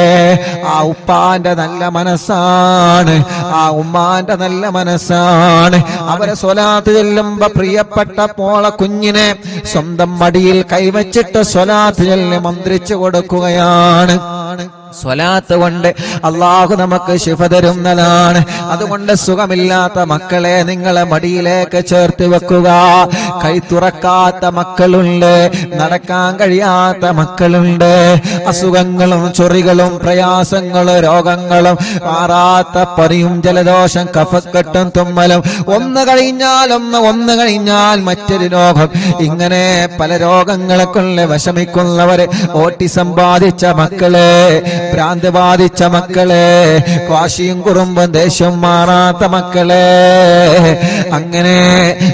ആ ഉപ്പാന്റെ നല്ല മനസ്സാണ്, ആ ഉമ്മാന്റെ നല്ല മനസ്സാണ്. അവരെ സ്വലാത്ത് ചൊല്ലുമ്പോ പ്രിയപ്പെട്ട മോളെ കുഞ്ഞിനെ സ്വന്തം മടിയിൽ കൈവച്ചിട്ട് സ്വലാത്ത് ചൊല്ലി മന്ത്രിച്ചു കൊടുക്കുകയാണ്. സ്വലാത്ത് കൊണ്ട് അള്ളാഹു നമുക്ക് ശിഫ തരുന്നതാണ്. അതുകൊണ്ട് സുഖമില്ലാത്ത മക്കളെ നിങ്ങളെ മടിയിലേക്ക് ചേർത്ത് വെക്കുക. കൈ തുറക്കാത്ത മക്കളുണ്ട്, നടക്കാൻ കഴിയാത്ത മക്കളുണ്ട്, അസുഖങ്ങളും ചൊറികളും പ്രയാസങ്ങളും രോഗങ്ങളും മാറാത്ത പനിയും ജലദോഷം കഫക്കെട്ടും തുമ്മലും ഒന്ന് കഴിഞ്ഞാൽ മറ്റൊരു രോഗം, ഇങ്ങനെ പല രോഗങ്ങളെ കൊണ്ട് വിഷമിക്കുന്നവര്, ഓട്ടിസം ബാധിച്ച മക്കളെ, ഭ്രാന്ത് ബാധിച്ച മക്കളെ, വാശിയും കുറുമ്പും ദേഷ്യം മാറാത്ത മക്കളെ, അങ്ങനെ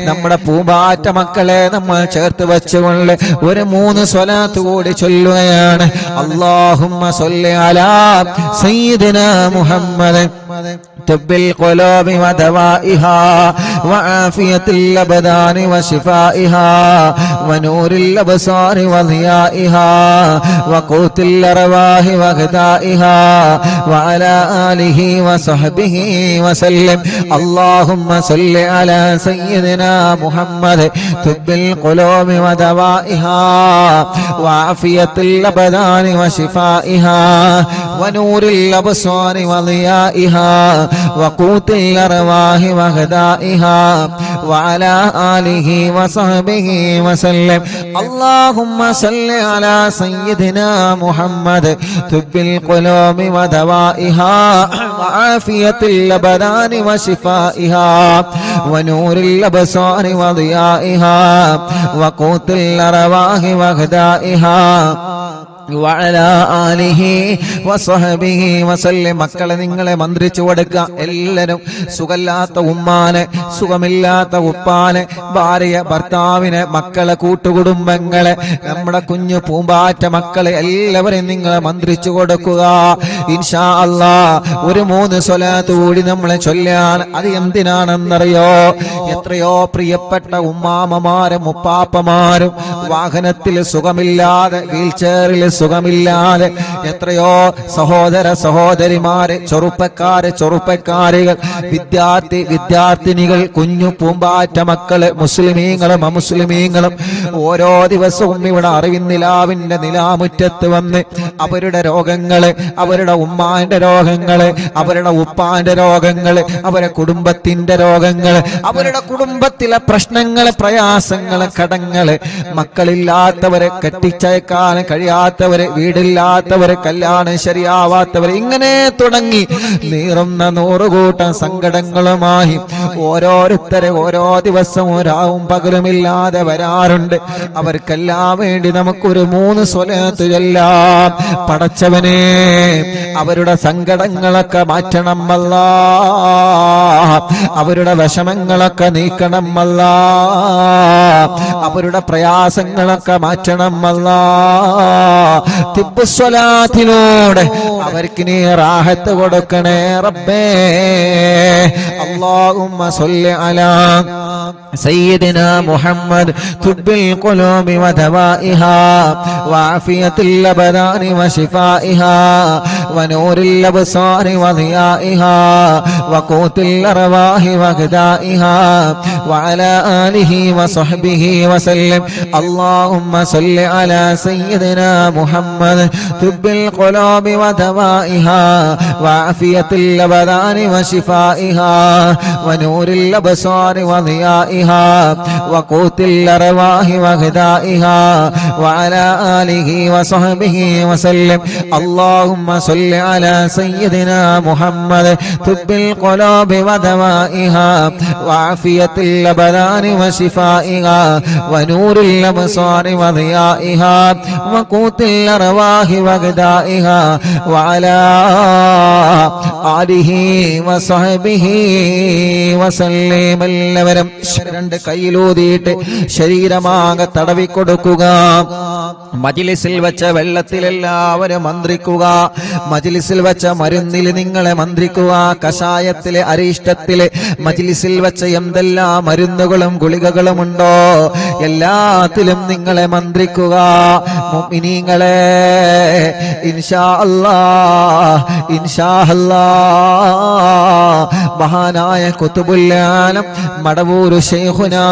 നമ്മുടെ പൂമ്പാറ്റ മക്കളെ നമ്മൾ ചേർത്ത് വെച്ചുകൊണ്ട് ഒരു 3 സ്വലാത്ത് കൂടി ചൊല്ലുകയാണ്. അല്ലാഹുമ്മ സ്വല്ലി അലാ സയ്യിദിനാ മുഹമ്മദ് طب القلوب ودوائها وعافية الأبدان وشفائها ونور الأبصار وضيائها وقوت الأرواح وغذائها وعلى آله وصحبه وسلم. اللهم صل على سيدنا محمد طب القلوب ودوائها وعافية الأبدان وشفائها ونور الأبصار وضيائها وقوت الأرواح وغذائها وعلى آله وصحبه وسلم. اللهم صل على سيدنا محمد طب القلوب ودوائها وعافية الأبدان وشفائها ونور الأبصار وضيائها وقوت الأرواح وغذائها وعلى آله وصحبه وسلم. മക്കളെ നിങ്ങളെ മന്ത്രിച്ചു കൊടുക്കുക. എല്ലാവരും സുഖമില്ലാത്ത ഉമ്മാനെ, സുഖമില്ലാത്ത ഉപ്പാനെ, ഭാര്യ ഭർത്താവിനെ, മക്കളെ, കൂട്ടുകുടുംബങ്ങളെ, നമ്മുടെ കുഞ്ഞു പൂമ്പാറ്റ മക്കളെ എല്ലാവരെയും നിങ്ങളെ മന്ത്രിച്ചു കൊടുക്കുക. ഇൻഷാ അല്ലാഹ് ഒരു 3 സ്വലാത്ത് കൂടി നമ്മളെ ചൊല്ലാൻ. അത് എന്തിനാണെന്നറിയോ? എത്രയോ പ്രിയപ്പെട്ട ഉമ്മാമ്മമാരും ഉപ്പാപ്പമാരും വാഹനത്തിൽ സുഖമില്ലാതെ, വീൽ ചെയറിൽ സുഖമില്ലാതെ, എത്രയോ സഹോദര സഹോദരിമാര്, ചെറുപ്പക്കാരികൾ, വിദ്യാർത്ഥിനികൾ, കുഞ്ഞു പൂമ്പാറ്റ മക്കള്, മുസ്ലിമീങ്ങളും അമുസ്ലിമീങ്ങളും ഓരോ ദിവസവും ഇവിടെ അറിവിന്നിലാവിന്റെ നിലാമുറ്റത്ത് വന്ന് അവരുടെ രോഗങ്ങള്, അവരുടെ ഉമ്മാന്റെ രോഗങ്ങള്, അവരുടെ ഉപ്പാന്റെ രോഗങ്ങള്, അവരുടെ കുടുംബത്തിന്റെ രോഗങ്ങള്, അവരുടെ കുടുംബത്തിലെ പ്രശ്നങ്ങള്, പ്രയാസങ്ങള്, കടങ്ങള്, മക്കളില്ലാത്തവരെ, കെട്ടിച്ചയക്കാൻ കഴിയാത്തവരെ, വീടില്ലാത്തവരെ, കല്യാണം ശരിയാവാത്തവരെ, ഇങ്ങനെ തുടങ്ങി നീറുന്ന 100 കൂട്ടം സങ്കടങ്ങളുമായി ഓരോരുത്തരെ ഓരോ ദിവസവും രാവും പകലുമില്ലാതെ വരാറുണ്ട്. അവർക്കെല്ലാം വേണ്ടി നമുക്കൊരു 3 സ്വലാത്ത് ചൊല്ലാം. പടച്ചവനെ, അവരുടെ സങ്കടങ്ങളൊക്കെ മാറ്റണം അല്ലാഹ്, അവരുടെ വിഷമങ്ങളൊക്കെ നീക്കണം അല്ലാഹ്, അവരുടെ പ്രയാസങ്ങളൊക്കെ മാറ്റണം അല്ലാഹ്. തിബ്ബുസ്വലാത്തിലൂടെ അവർക്ക് നീ റാഹത്ത് കൊടുക്കണേ റബ്ബേ. അല്ലാഹുമ്മ സ്വല്ലി അലാ سيدنا محمد طب القلوب ودوائها وعافية الأبدان وشفائها ونور الأبصار وضيائها وقوت الأرواح وغذائها وعلى آله وصحبه وسلم. اللهم صل على سيدنا محمد طب القلوب ودوائها وعافية الأبدان وشفائها ونور الأبصار وضيائها وقوت الأرواح وغذائها وعلى آله وصحبه وسلم. اللهم صل على سيدنا محمد طب القلوب ودوائها وعافية الأبدان وشفائها ونور الأبصار وضيائها وقوت الأرواح وغذائها وعلى آله وصحبه وسلم. എല്ലാവരും രണ്ട് കൈയിലൂതിയിട്ട് ശരീരമാകെ തടവിക്കൊടുക്കുക. മജ്‌ലിസിൽ വെച്ച വെള്ളത്തിൽ എല്ലാവരും മന്ത്രിക്കുക. മജ്‌ലിസിൽ വെച്ച മരുന്നിൽ നിങ്ങളെ മന്ത്രിക്കുക. കഷായത്തിലെ അരിഷ്ടത്തിലെ മജ്‌ലിസിൽ വെച്ച എന്തെല്ലാം മരുന്നുകളും ഗുളികകളും ഉണ്ടോ എല്ലാത്തിലും നിങ്ങളെ മന്ത്രിക്കുക. മുഅ്മിനീങ്ങളെ ഇൻഷാ അല്ലാഹ് ഇൻഷാ അല്ലാഹ് മഹാനായ ഖുതുബുൽ ആലം മടവൂർ ശൈഖുനാ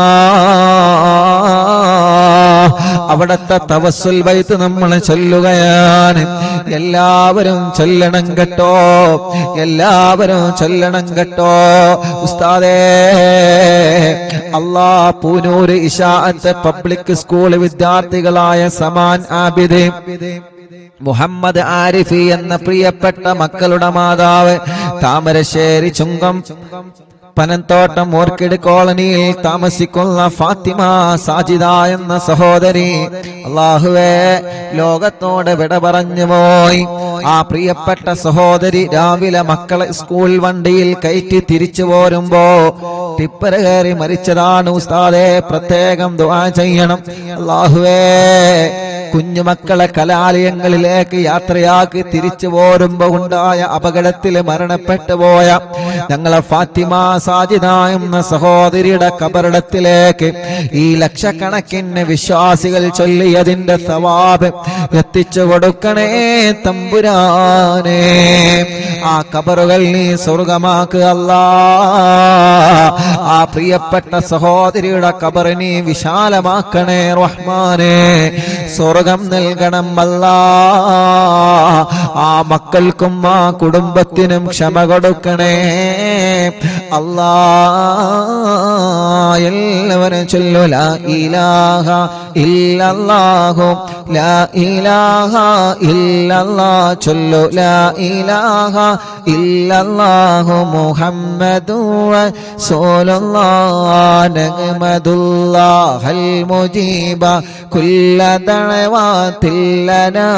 അവിടത്തെ തവസ്സുൽ ബൈത്ത് നമ്മൾ ചൊല്ലുകയാണ്. എല്ലാവരും ചൊല്ലണം കേട്ടോ, എല്ലാവരും ചൊല്ലണം കേട്ടോ. ഉസ്താദേ അല്ലാഹ് പൂനൂര് ഇശാഅത്ത് പബ്ലിക് സ്കൂൾ വിദ്യാർത്ഥികളായ സമാൻ ആബിദ് മുഹമ്മദ് ആരിഫി എന്ന പ്രിയപ്പെട്ട മക്കളുടെ മാതാവ് താമരശ്ശേരി ചുങ്കം പനന്തോട്ടം ഓർക്കിഡ് കോളനിയിൽ താമസിക്കുന്ന ഫാത്തിമ സാജിദ എന്ന സഹോദരി അല്ലാഹുവേ ലോകത്തോട് വിട പറഞ്ഞു പോയി. ആ പ്രിയപ്പെട്ട സഹോദരി രാവിലെ മക്കളെ സ്കൂൾ വണ്ടിയിൽ കയറ്റി തിരിച്ചു പോരുമ്പോ ടിപ്പർ കയറി മരിച്ചതാണ്. ഉസ്താദേ പ്രത്യേകം ദുആ ചെയ്യണം. അല്ലാഹുവേ കുഞ്ഞുമക്കളെ കലാലയങ്ങളിലേക്ക് യാത്രയാക്കി തിരിച്ചു പോരുമ്പോ ഉണ്ടായ അപകടത്തിൽ മരണപ്പെട്ടു പോയ ഞങ്ങളെ ഫാത്തിമ സാജിദ എന്ന സഹോദരിയുടെ ഖബറിടത്തിലേക്ക് ഈ ലക്ഷക്കണക്കിന് വിശ്വാസികൾ ചൊല്ലിയതിന്റെ സവാബ് എത്തിച്ചു കൊടുക്കണേ തമ്പുരാനെ. ആ ഖബറുകൾ നീ സ്വർഗമാക്കുക അല്ലാഹ്. ആ പ്രിയപ്പെട്ട സഹോദരിയുടെ ഖബർ നീ വിശാലമാക്കണേ റഹ്മാനെ. സ്വർഗം നൽകണം അല്ലാഹ്. ആ മക്കൾക്കും ആ കുടുംബത്തിനും ക്ഷമ കൊടുക്കണേ അല്ലാഹ്. എല്ലാവരും ചൊല്ലു ലാ ഇലാഹ ഇല്ലല്ലാഹു ലാ ഇലാഹ ഇല്ലല്ലാഹ്. ചൊല്ലു ലാ ഇലാഹ ഇല്ലല്ലാഹു മുഹമ്മദുർ റസൂലുള്ളാഹ്. നഹ്മദുല്ലാഹൽ മുജീബ കുല്ല ദഅവാതിൽ ലനാ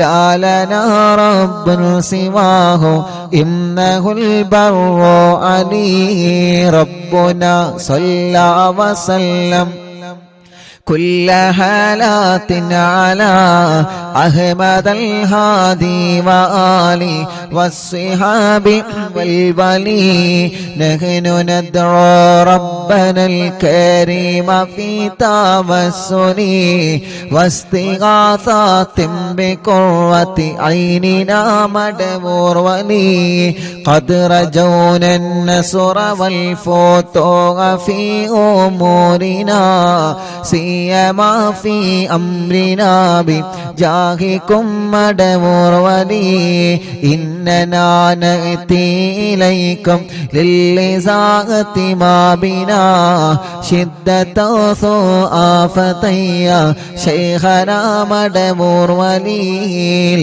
ലാ ലനാ റബ്ബുൻ സിവാഹു ഇന്നഹുൽ ബർറു അലീ റബ്ബുനാ സല്ലല്ലാ വസല്ലം كل حالات على أحمد الهادي وآله والصحاب والولي. نحن ندعو ربنا الكريم في توسل واستغاثات بقرة عيننا مدبور ولي. قد رجونا النصر والفتوح في أمورنا سيما في أمرنا بجاهكم مدبور ولي. إننا نأتي إليكم للإزاغة ما بنا شدة سوء فتيا شيخنا مدبور ولي.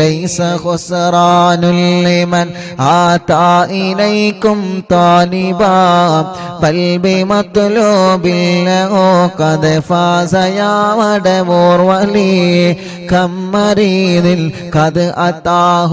ليس خسران لمن آتى إليكم طالبا بل بمطلوب له قد فاز يا مدبور ولي. كم مريض قد أتاه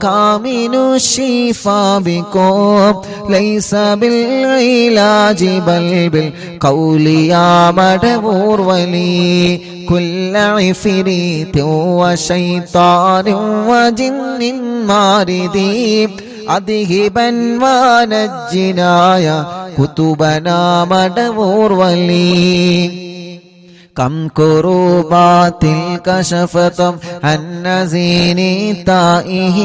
كامل الشفاء بكم ليس بالعلاج بل بالقول يا مدبور ولي. كل عفريت وشيطان وجن ماردي أذهبا ونجنا يا كتبنا مدبور ولي. كم كروبات كشفت عن نزين تائه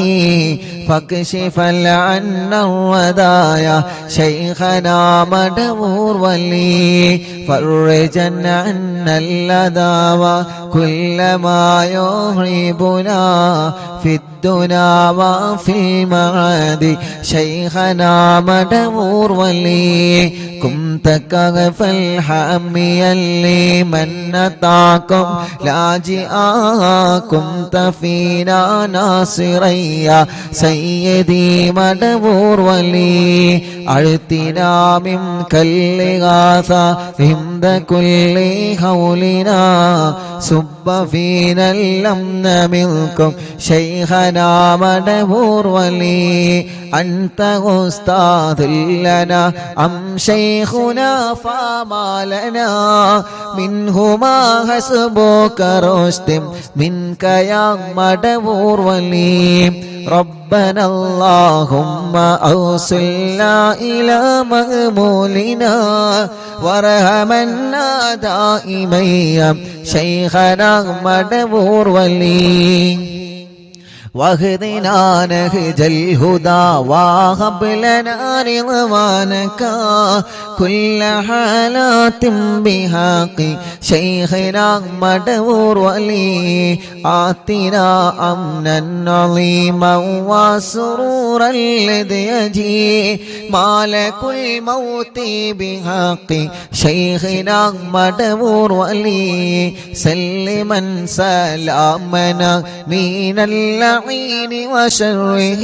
فاكشف عنا الودايا شيخنا مدبور ولي فرجا عنا اللذى وكل ما يهربنا في الدنا وفي المعاد شيخنا مدبور ولي كنت كغف الحامي لمن أتاكم لاجئا كنت فينا ناصريا سيدي مدبور ولي أعطنا منك الإغاثة عند كل حولنا صب فينا الأمن منكم شيخنا مدبور ولي أنت أستاذ لنا أم شيخنا فما لنا منهما حسبك رشد منك يا مدبور ولي ربنا اللهم أوصلنا إلى مأمولنا وارحمنا دائما يا شيخنا مدبور ولي واهدنا نهج الهدى وهب لنا رضوانك كل حالات بحق شيخنا مدبور ولي آتنا أمنا عظيما وسرورا الذي يجي مالك الموت بحق شيخنا مدبور ولي سلما سلامنا من اللعين وشره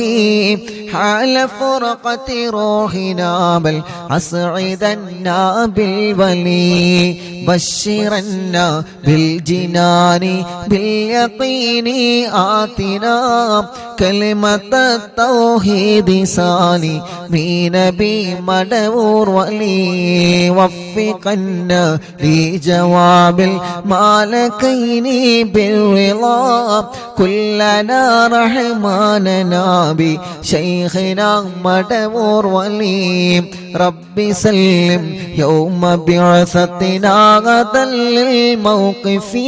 حال فرقة روحنا بل أسعدنا بالولي بشرنا بالجنان باليقين آتنا كلمة التوحيد ساني من نبي مدبور ولي وفقنا لجواب المالكين بالرضا كلنا رحماننا بشيخنا مدبور ولي ربي سلم يوم بعثتنا غدا للموقف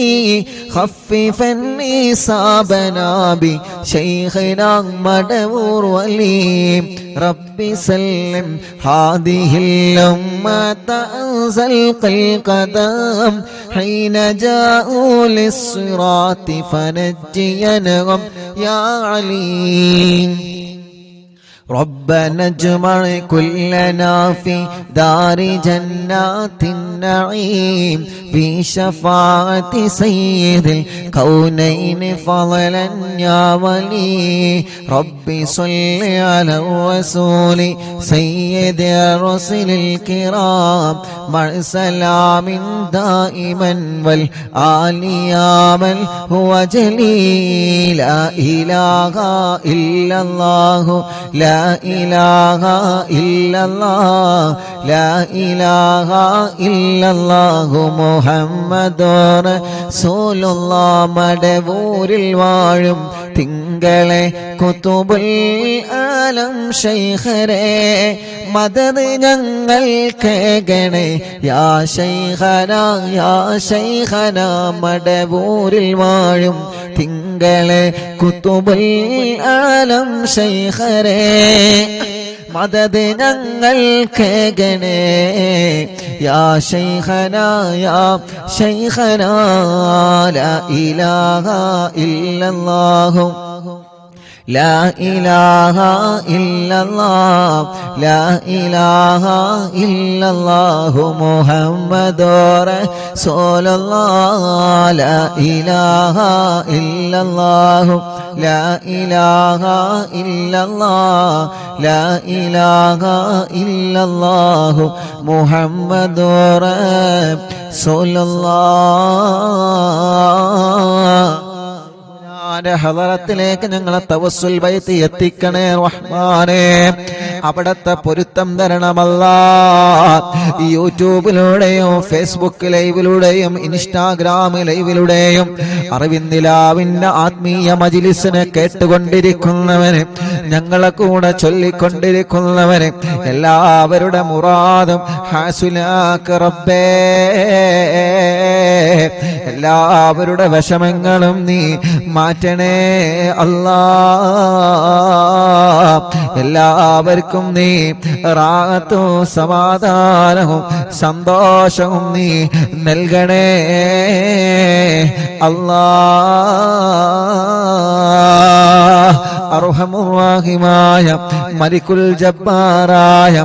خففا إصابنا بشيخنا مدبور ولي ربي سلم هذه الأمة أنزلق القدم حين جاءوا للصراط فنجينهم يا عليم ربنا اجمع كلنا في دار جنات النعيم بشفاعة سيد الكونين فضلا يا ولي ربي صل على الرسول سيد الرسل الكرام مع سلام دائما والآل يا من هو جليل لا إله إلا الله لا إله إلا الله لا إله إلا الله محمد رسول الله മടവൂരിൽ വാഴും തിങ്കളെ കുതുബുൽ ആലം ശൈഖരേ മദദ് ഞങ്ങൾ കേകണേ യാ ശൈഖന മടവൂരിൽ വാഴും തിങ്കളെ കുതുബുൽ ആലം ശൈഖരേ മദദ് ഞങ്ങൾ കേകണേ യാ ശൈഖന ലാ ഇലാഹ ഇല്ലല്ലാഹു لا إله إلا الله لا إله إلا الله محمد رسول الله لا إله إلا الله لا إله إلا الله لا إله إلا الله محمد رسول الله ഹളറത്തിലേക്ക് ഞങ്ങളെ തവസ്സുൽ ബൈത്ത് എത്തിക്കണേ റഹ്മാനേ അവിടത്തെ പൊരുത്തം തരണമല്ലാ യൂട്യൂബിലൂടെയും ഫേസ്ബുക്ക് ലൈവിലൂടെയും ഇൻസ്റ്റാഗ്രാം ലൈവിലൂടെയും അറിവിന്ദിലാവിന്റെ ആത്മീയ മജ്ലിസിനെ കേട്ടുകൊണ്ടിരിക്കുന്നവന് ഞങ്ങളെ കൂടെ ചൊല്ലിക്കൊണ്ടിരിക്കുന്നവന് എല്ലാവരുടെ മുറാദും ഹാസുലാക്ക് റബ്ബേ. എല്ലാവരുടെ വിഷമങ്ങളും നീ മാറ്റണേ അല്ലാ. എല്ലാവർക്കും നീ റാഹത്തും സമാധാനവും സന്തോഷവും നീ നൽകണേ അല്ലാ. അർഹമുർ-റഹീമായ മലിക്കുൽ ജബ്ബാറായ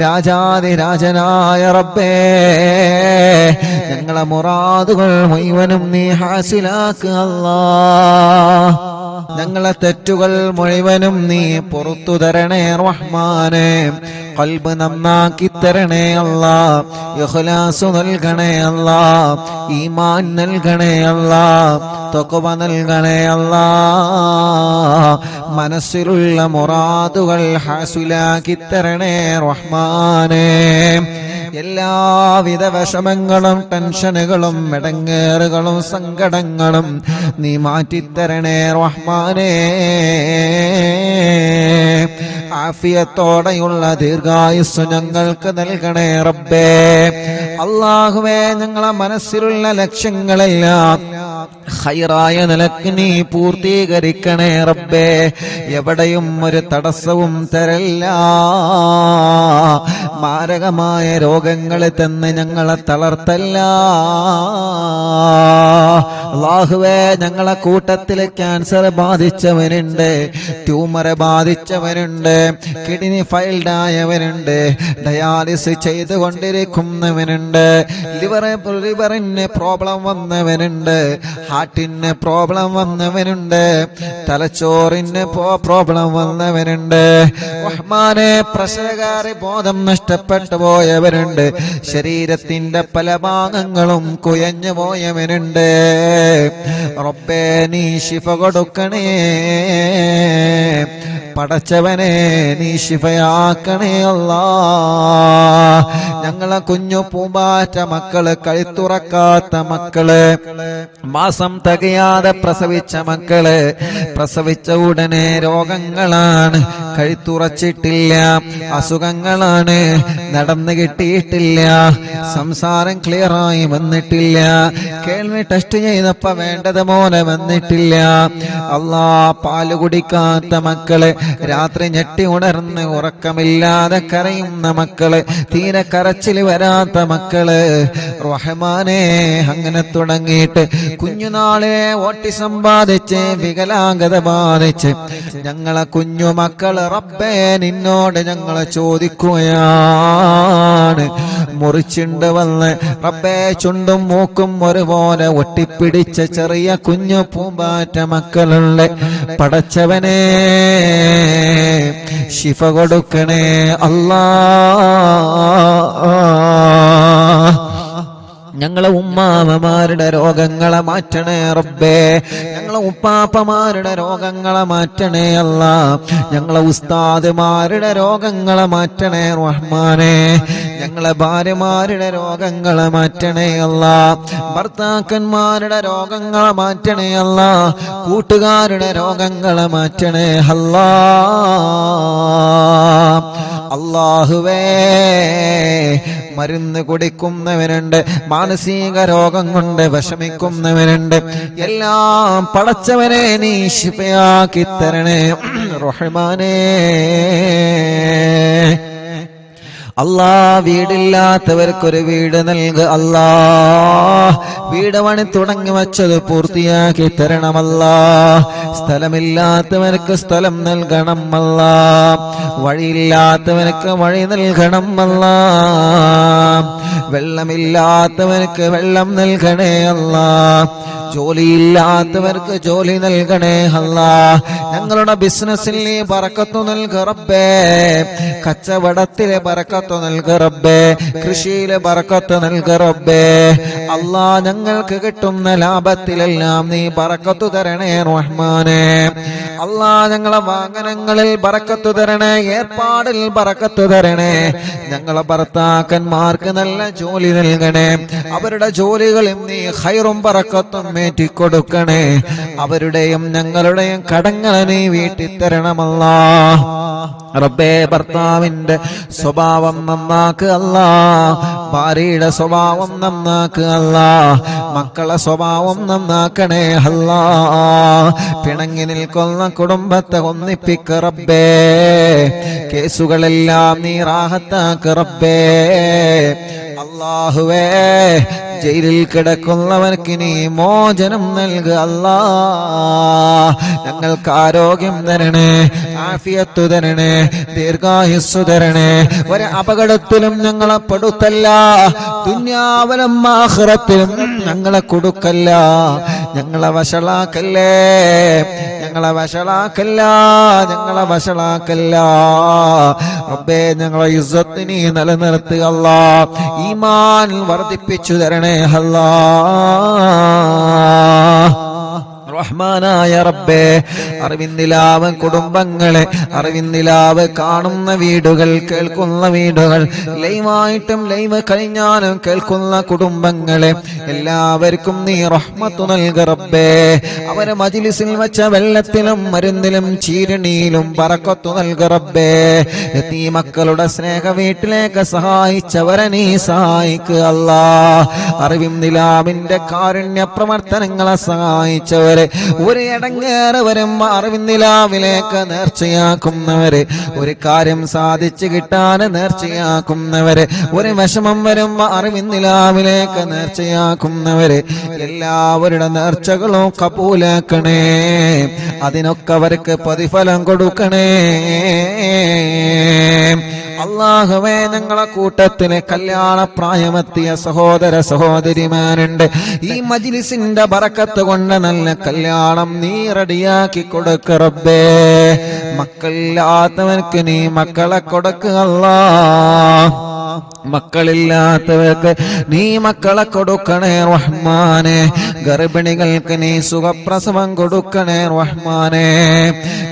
രാജാധിരാജനായ റബ്ബേ, ഞങ്ങളെ മുറാദുകൾ മുഴുവനും നീ ഹാസിലാക്ക് അല്ലാ. ഞങ്ങളെ തെറ്റുകൾ മുഴുവനും നീ പുറത്തു തരണേ റഹ്മാനെ. ഖൽബ് നന്നാക്കി തരണേ അല്ലാ. ഇഖ്ലാസ് നൽകണേ അല്ലാ. ഈമാൻ നൽകണേ അല്ലാ. തഖ്വ നൽകണേ അല്ലാ. മനസ്സിലുള്ള മുറാദുകൾ ഹാസിലാക്കി തരണേ റഹ്മാനെ. എല്ലാവിധ വിഷമങ്ങളും ടെൻഷനുകളും ഇടങ്ങേറുകളും സങ്കടങ്ങളും നീ മാറ്റിത്തരണേ റഹ്മാനേ. ആഫിയത്തോടെയുള്ള ദീർഘായുസ്സു ഞങ്ങൾക്ക് നൽകണേ റബ്ബേ. അല്ലാഹുവേ, ഞങ്ങളെ മനസ്സിലുള്ള ലക്ഷ്യങ്ങളെല്ലാം ഖൈറായ നിലക്ക് നീ പൂർത്തീകരിക്കണേ റബ്ബേ. എവിടെയും ഒരു തടസ്സവും തരല്ല. മാരകമായ രോഗങ്ങൾ തന്ന് ഞങ്ങളെ തളർത്തല്ല അല്ലാഹുവേ. ഞങ്ങളെ കൂട്ടത്തിൽ ക്യാൻസർ ബാധിച്ചവനുണ്ട്, ട്യൂമർ ബാധിച്ചവനുണ്ട്, കിഡ്നി ഫെയിൽഡ് ആയവനുണ്ട്, ഡയാലിസിസ് ചെയ്തുകൊണ്ടിരിക്കുന്നവനുണ്ട്, ലിവറിന് പ്രോബ്ലം വന്നവനുണ്ട്, ഹാർട്ടിന് പ്രോബ്ലം വന്നവനുണ്ട്, തലച്ചോറിന് പ്രോബ്ലം വന്നവനുണ്ട് റഹ്മാനെ. പ്രസവകാരി ബോധം നഷ്ടപ്പെട്ടു പോയവരുണ്ട്, ശരീരത്തിന്റെ പല ഭാഗങ്ങളും കുയഞ്ഞു പോയവനുണ്ട്. റബ്ബേ, നീ ശിഫ കൊടുക്കണേ പടച്ചവനെ, നീ ശിഫയാക്കണേ അല്ലാ. ഞങ്ങളെ കുഞ്ഞു പൂമ്പാറ്റ മക്കള്, കഴുത്തുറക്കാത്ത മക്കള്, മാസം തികയാതെ പ്രസവിച്ച മക്കള്, പ്രസവിച്ച ഉടനെ രോഗങ്ങളാണ്, കഴുത്തുറച്ചിട്ടില്ല, അസുഖങ്ങളാണ്, നടന്നു കിട്ടിയിട്ടില്ല, സംസാരം ക്ലിയറായി വന്നിട്ടില്ല, കേൾവി ടെസ്റ്റ് ചെയ്തപ്പോ വേണ്ടത് പോലെ വന്നിട്ടില്ല. അല്ലാ, പാല് കുടിക്കാത്ത മക്കള്, രാത്രി ഞെട്ടി ഉണർന്ന് ഉറക്കമില്ലാതെ കരയുന്ന മക്കള്, തീരെ കരച്ചിൽ വരാത്ത മക്കള് റഹ്മാനെ. അങ്ങനെ തുടങ്ങിയിട്ട് കുഞ്ഞുനാളിലെ ഓട്ടിസം ബാധിച്ച് വികലാംഗത ബാധിച്ച് ഞങ്ങളെ കുഞ്ഞു മക്കള് റബ്ബേ നിന്നോട് ഞങ്ങളെ ചോദിക്കുകയാണ്. മുറിച്ചുണ്ട് വന്ന് റബ്ബേ ചുണ്ടും മൂക്കും ഒരുപോലെ ഒട്ടിപ്പിടിച്ച ചെറിയ കുഞ്ഞു പൂമ്പാറ്റ മക്കളുള്ള പടച്ചവനെ, ശിഫ കൊടുക്കണേ അല്ലാ. ഞങ്ങളെ ഉമ്മാമമാരുടെ രോഗങ്ങളെ മാറ്റണേ റബ്ബേ. ഞങ്ങളെ ഉപ്പാപ്പമാരുടെ രോഗങ്ങളെ മാറ്റണേ അല്ലാ. ഞങ്ങളെ ഉസ്താദുമാരുടെ രോഗങ്ങളെ മാറ്റണേ റഹ്മാനെ. ഞങ്ങളെ ഭാര്യമാരുടെ രോഗങ്ങളെ മാറ്റണേ അല്ലാ. ഭർത്താക്കന്മാരുടെ രോഗങ്ങളെ മാറ്റണേ അല്ലാ. കൂട്ടുകാരുടെ രോഗങ്ങളെ മാറ്റണേ അല്ലാ. അല്ലാഹുവേ, മരുന്ന് കുടിക്കുന്നവനുണ്ട്, മാനസിക രോഗം കൊണ്ട് വിഷമിക്കുന്നവനുണ്ട്, എല്ലാം പടച്ചവനെ നീ ശിഫയാക്കി തരണേ റഹ്മാനേ. അല്ലാ, വീടില്ലാത്തവർക്കൊരു വീട് നൽകുക അല്ലാ. വീട് പണി തുടങ്ങി വച്ചത് പൂർത്തിയാക്കി തരണമല്ലാ. സ്ഥലമില്ലാത്തവർക്ക് സ്ഥലം നൽകണം അല്ലാ. വഴിയില്ലാത്തവർക്ക് വഴി നൽകണം അല്ലാ. വെള്ളമില്ലാത്തവർക്ക് വെള്ളം നൽകണേ അല്ലാ. ജോലിയില്ലാത്തവർക്ക് ജോലി നൽകണേ അല്ലാ. ഞങ്ങളുടെ ബിസിനസ്സിൽ നീ ബറക്കത്ത് നൽകുക റബ്ബേ. കച്ചവടത്തിലെ ബറക്കത്ത് നൽകുക റബ്ബേ. കൃഷിയിലെ ബറക്കത്ത് നൽകുക റബ്ബേ. അല്ലാ, ഞങ്ങൾക്ക് കിട്ടുന്ന ലാഭത്തിലെല്ലാം നീ ബറക്കത്ത് തരണേ റഹ്മാനെ. അല്ലാ, ഞങ്ങളെ വാഹനങ്ങളിൽ ബറക്കത്ത് തരണേ, ഏർപ്പാടിൽ ബറക്കത്ത് തരണേ. ഞങ്ങളെ ഭർത്താക്കന്മാർക്ക് നല്ല ജോലി നൽകണേ. അവരുടെ ജോലികളിൽ നീ ഖൈറും ബറക്കത്തും ഏറ്റിക്കൊടുക്കണേ. അവരുടെയും ഞങ്ങളുടെയും കടങ്ങളെ നീ വീട്ടിത്തരണമല്ലാ. റബ്ബേ, ഭർത്താവിന്റെ സ്വഭാവം നന്നാക്ക് അല്ലാ, ഭാര്യയുടെ സ്വഭാവം നന്നാക്ക് അല്ലാ, മക്കളെ സ്വഭാവം നന്നാക്കണേ അല്ലാ. പിണങ്ങി നിൽക്കുന്ന കുടുംബത്തെ ഒന്നിപ്പിക്ക് റബ്ബേ. കേസുകളെല്ലാം നീ റാഹത്താക്ക് റബ്ബേ. അല്ലാഹുവേ, ജയിലിൽ കിടക്കുന്നവർക്ക് നീ മോചനം നൽകുക അല്ലാ. ഞങ്ങൾക്ക് ആരോഗ്യം തരണേ, ആഫിയത്ത് തരണേ, ദീർഘായുസ്സു തരണേ. ഒരു അപകടത്തിലും ഞങ്ങളെ പെടുത്തല്ല, ദുനിയാവിലും ആഖിറത്തിലും ഞങ്ങളെ കൊടുക്കല്ല. ഞങ്ങളെ വഷളാക്കല്ലേ, ഞങ്ങളെ വഷളാക്കല്ല, ഞങ്ങളെ വഷളാക്കല്ല റബ്ബേ. ഞങ്ങളെ ഇസ്സത്ത് നീ നിലനിർത്തുക അല്ലാ. ഈമാൻ വർദ്ധിപ്പിച്ചു തരണേ അല്ലാ. റഹ്മാനായ റബ്ബേ, അറിവിന്ദിലാവ് കുടുംബങ്ങളെ, അറിവിന്ദിലാവ് കാണുന്ന വീടുകൾ, കേൾക്കുന്ന വീടുകൾ, ലൈവായിട്ടും ലൈവ് കഴിഞ്ഞാലും കേൾക്കുന്ന കുടുംബങ്ങളെ എല്ലാവർക്കും നീ റഹ്മത്ത് നൽക റബ്ബേ. അവരെ മജ്ലിസിൽ വെച്ച വെള്ളത്തിലും മരുന്നിലും ചീരണിയിലും ബറക്കത്ത് നൽക റബ്ബേ. ഈ മക്കളുടെ സ്നേഹ വീട്ടിലേക്ക് സഹായിച്ചവരെ നീ സഹായിക്കുക അല്ലാ. അറിവിന്ദിലാവിന്റെ കാരുണ്യ പ്രവർത്തനങ്ങളെ സഹായിച്ചവരെ, ഒരു ഇടങ്ങേറ് വരുമ്പോ അറിവിന്ദിലാവിലേക്ക് നേർച്ചയാക്കുന്നവര്, ഒരു കാര്യം സാധിച്ചു കിട്ടാൻ നേർച്ചയാക്കുന്നവര്, ഒരു വിഷമം വരുമ്പോ അറിവിന്ദിലാവിലേക്ക് നേർച്ചയാക്കുന്നവര്, എല്ലാവരുടെ നേർച്ചകളും കബൂലാക്കണേ. അതിനൊക്കെ അവർക്ക് പ്രതിഫലം കൊടുക്കണേ. അല്ലാഹുവേ, ഞങ്ങളെ കൂട്ടത്തിലെ കല്യാണ പ്രായമെത്തിയ സഹോദര സഹോദരിമാരുണ്ട്. ഈ മജ്ലിസിന്റെ ബറക്കത്ത് കൊണ്ട് നല്ല കല്യാണം നീ റെഡിയാക്കി കൊടുക്ക റബ്ബേ. മക്കളില്ലാത്തവർക്ക് നീ മക്കളെ കൊടുക്കുക അല്ലാ. മക്കളില്ലാത്തവർക്ക് നീ മക്കളെ കൊടുക്കണേ റഹ്മാനെ. ഗർഭിണികൾക്ക് നീ സുഖപ്രസവം കൊടുക്കണേ റഹ്മാനെ.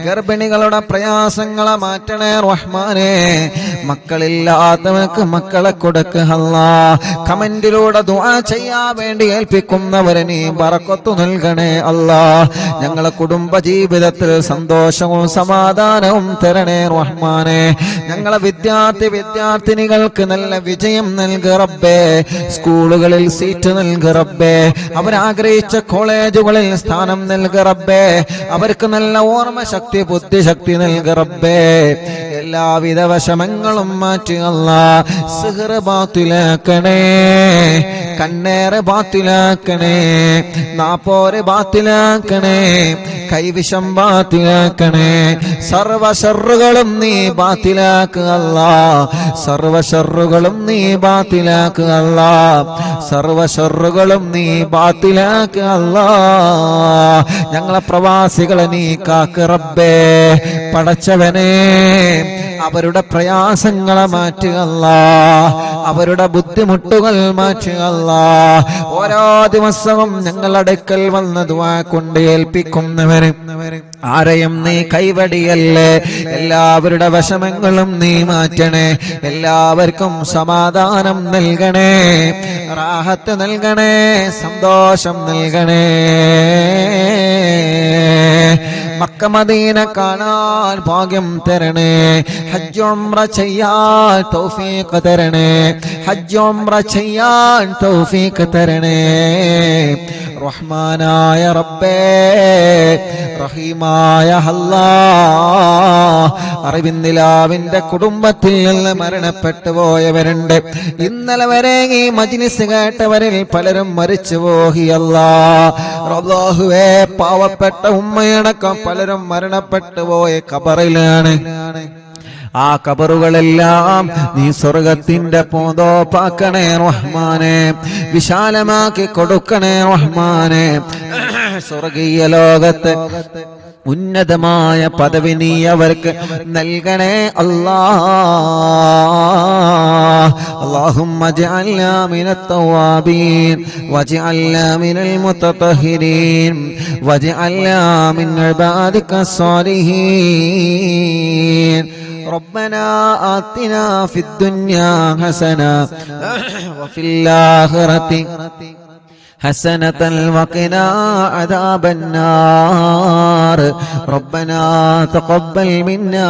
ഗർഭിണികളുടെ പ്രയാസങ്ങളെ മാറ്റണേ റഹ്മാനെ. മക്കളില്ലാത്തവർക്ക് മക്കളെ കൊടുക്കുക അല്ലാ. കമന്റിലൂടെ ദുആ ചെയ്യാൻ വേണ്ടി ഏൽപ്പിക്കുന്നവരെ നീ ബറക്കത്ത് നൽകണേ അല്ലാ. ഞങ്ങളെ കുടുംബ ജീവിതത്തിൽ സന്തോഷവും സമാധാനവും തരണേ റഹ്മാനെ. ഞങ്ങളെ വിദ്യാർത്ഥിനികൾക്ക് നല്ല വിജയം നൽക റബ്ബേ. സ്കൂളുകളിൽ സീറ്റ് നൽക റബ്ബേ. അവരാഗ്രഹിച്ച കോളേജുകളിൽ സ്ഥാനം നൽക റബ്ബേ. അവർക്ക് നല്ല ഓർമ്മ ശക്തി, ബുദ്ധിശക്തി നൽക റബ്ബേ. എല്ലാവിധ വിഷമങ്ങളും മാറ്റുക അല്ലാ. സിഹ്ർ ബാത്തിലാക്കണേ, കണ്ണേറ് ബാത്തിലാക്കണേ, നാപ്പോര് ബാത്തിലാക്കണേ, കൈവിഷം ബാത്തിലാക്കണേ. സർവ ശർറുകളും നീ ബാത്തിലാക്കുക അല്ലാ. സർവ ശർറുകളും നീ ബാത്തിലാക്കുക അല്ലാ. സർവ ശർറുകളും നീ ബാത്തിലാക്കുക അല്ലാ. ഞങ്ങളെ പ്രവാസികളെ നീ കാക്ക് റബ്ബേ. പടച്ചവനെ, അവരുടെ പ്രയാസങ്ങളെ മാറ്റുക അല്ലാ. അവരുടെ ബുദ്ധിമുട്ടുകൾ മാറ്റുക അല്ലാ. ഓരോ ദിവസവും ഞങ്ങളുടെ അടുക്കൽ വന്ന ദുആ കൊണ്ട് ഏൽപ്പിക്കുന്നവര് ആരെയും നീ കൈവടിയല്ലേ. എല്ലാവരുടെ വിഷമങ്ങളും നീ മാറ്റണേ. എല്ലാവർക്കും സമാധാനം നൽകണേ, റാഹത്ത് നൽകണേ, സന്തോഷം നൽകണേ. മക്ക മദീന കാണാൻ ഭാഗ്യം തരണേ. ഹജ്ജ് ഉംറ ചെയ്യാൻ തൗഫീഖ് തരണേ. ഹജ്ജ് ഉംറ ചെയ്യാൻ തൗഫീഖ് തരണേ. റഹ്മാനായ റബ്ബേ, റഹീമായ അല്ലാഹ്. അറിവിന്ദിലാവിന്റെ കുടുംബത്തിൽ നിന്ന് മരണപ്പെട്ടു പോയവരുണ്ട്. ഇന്നലെ വരെ ഈ മജ്ലിസ് കേട്ടവരിൽ പലരും മരിച്ചു പോയി അല്ലാഹ്. അല്ലാഹുവേ, പാവപ്പെട്ട ഉമ്മയടക്കം പലരും മരണപ്പെട്ടു പോയ ഖബറിലാണ്. ആ ഖബറുകളെല്ലാം നീ സ്വർഗത്തിന്റെ പൂന്തോപ്പാക്കണേ റഹ്മാനെ. വിശാലമാക്കി കൊടുക്കണേ റഹ്മാനെ. സ്വർഗീയ ലോകത്ത് ഉന്നതമായ പദവി നീ അവർക്ക് നൽകണേ അല്ലാഹ്. اللهم اجعلنا من التوابين واجعلنا من المتطهرين واجعلنا من عبادك الصالحين. ربنا آتنا في الدنيا حسنة وفي الآخرة حسنة وقنا عذاب النار ربنا تقبل منا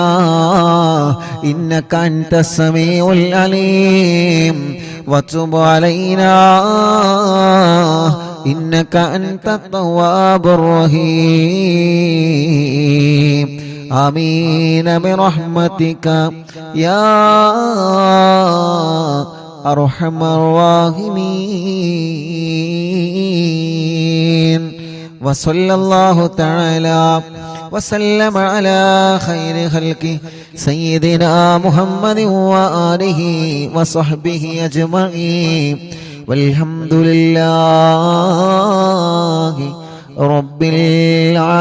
إنك أنت السميع العليم وتب علينا إنك أنت التواب الرحيم آمين برحمتك يا أرحم الراحمين وصلى الله تعالى وسلم على خير خلقه سيدنا محمد وآله وصحبه أجمعين والحمد لله رب العالمين.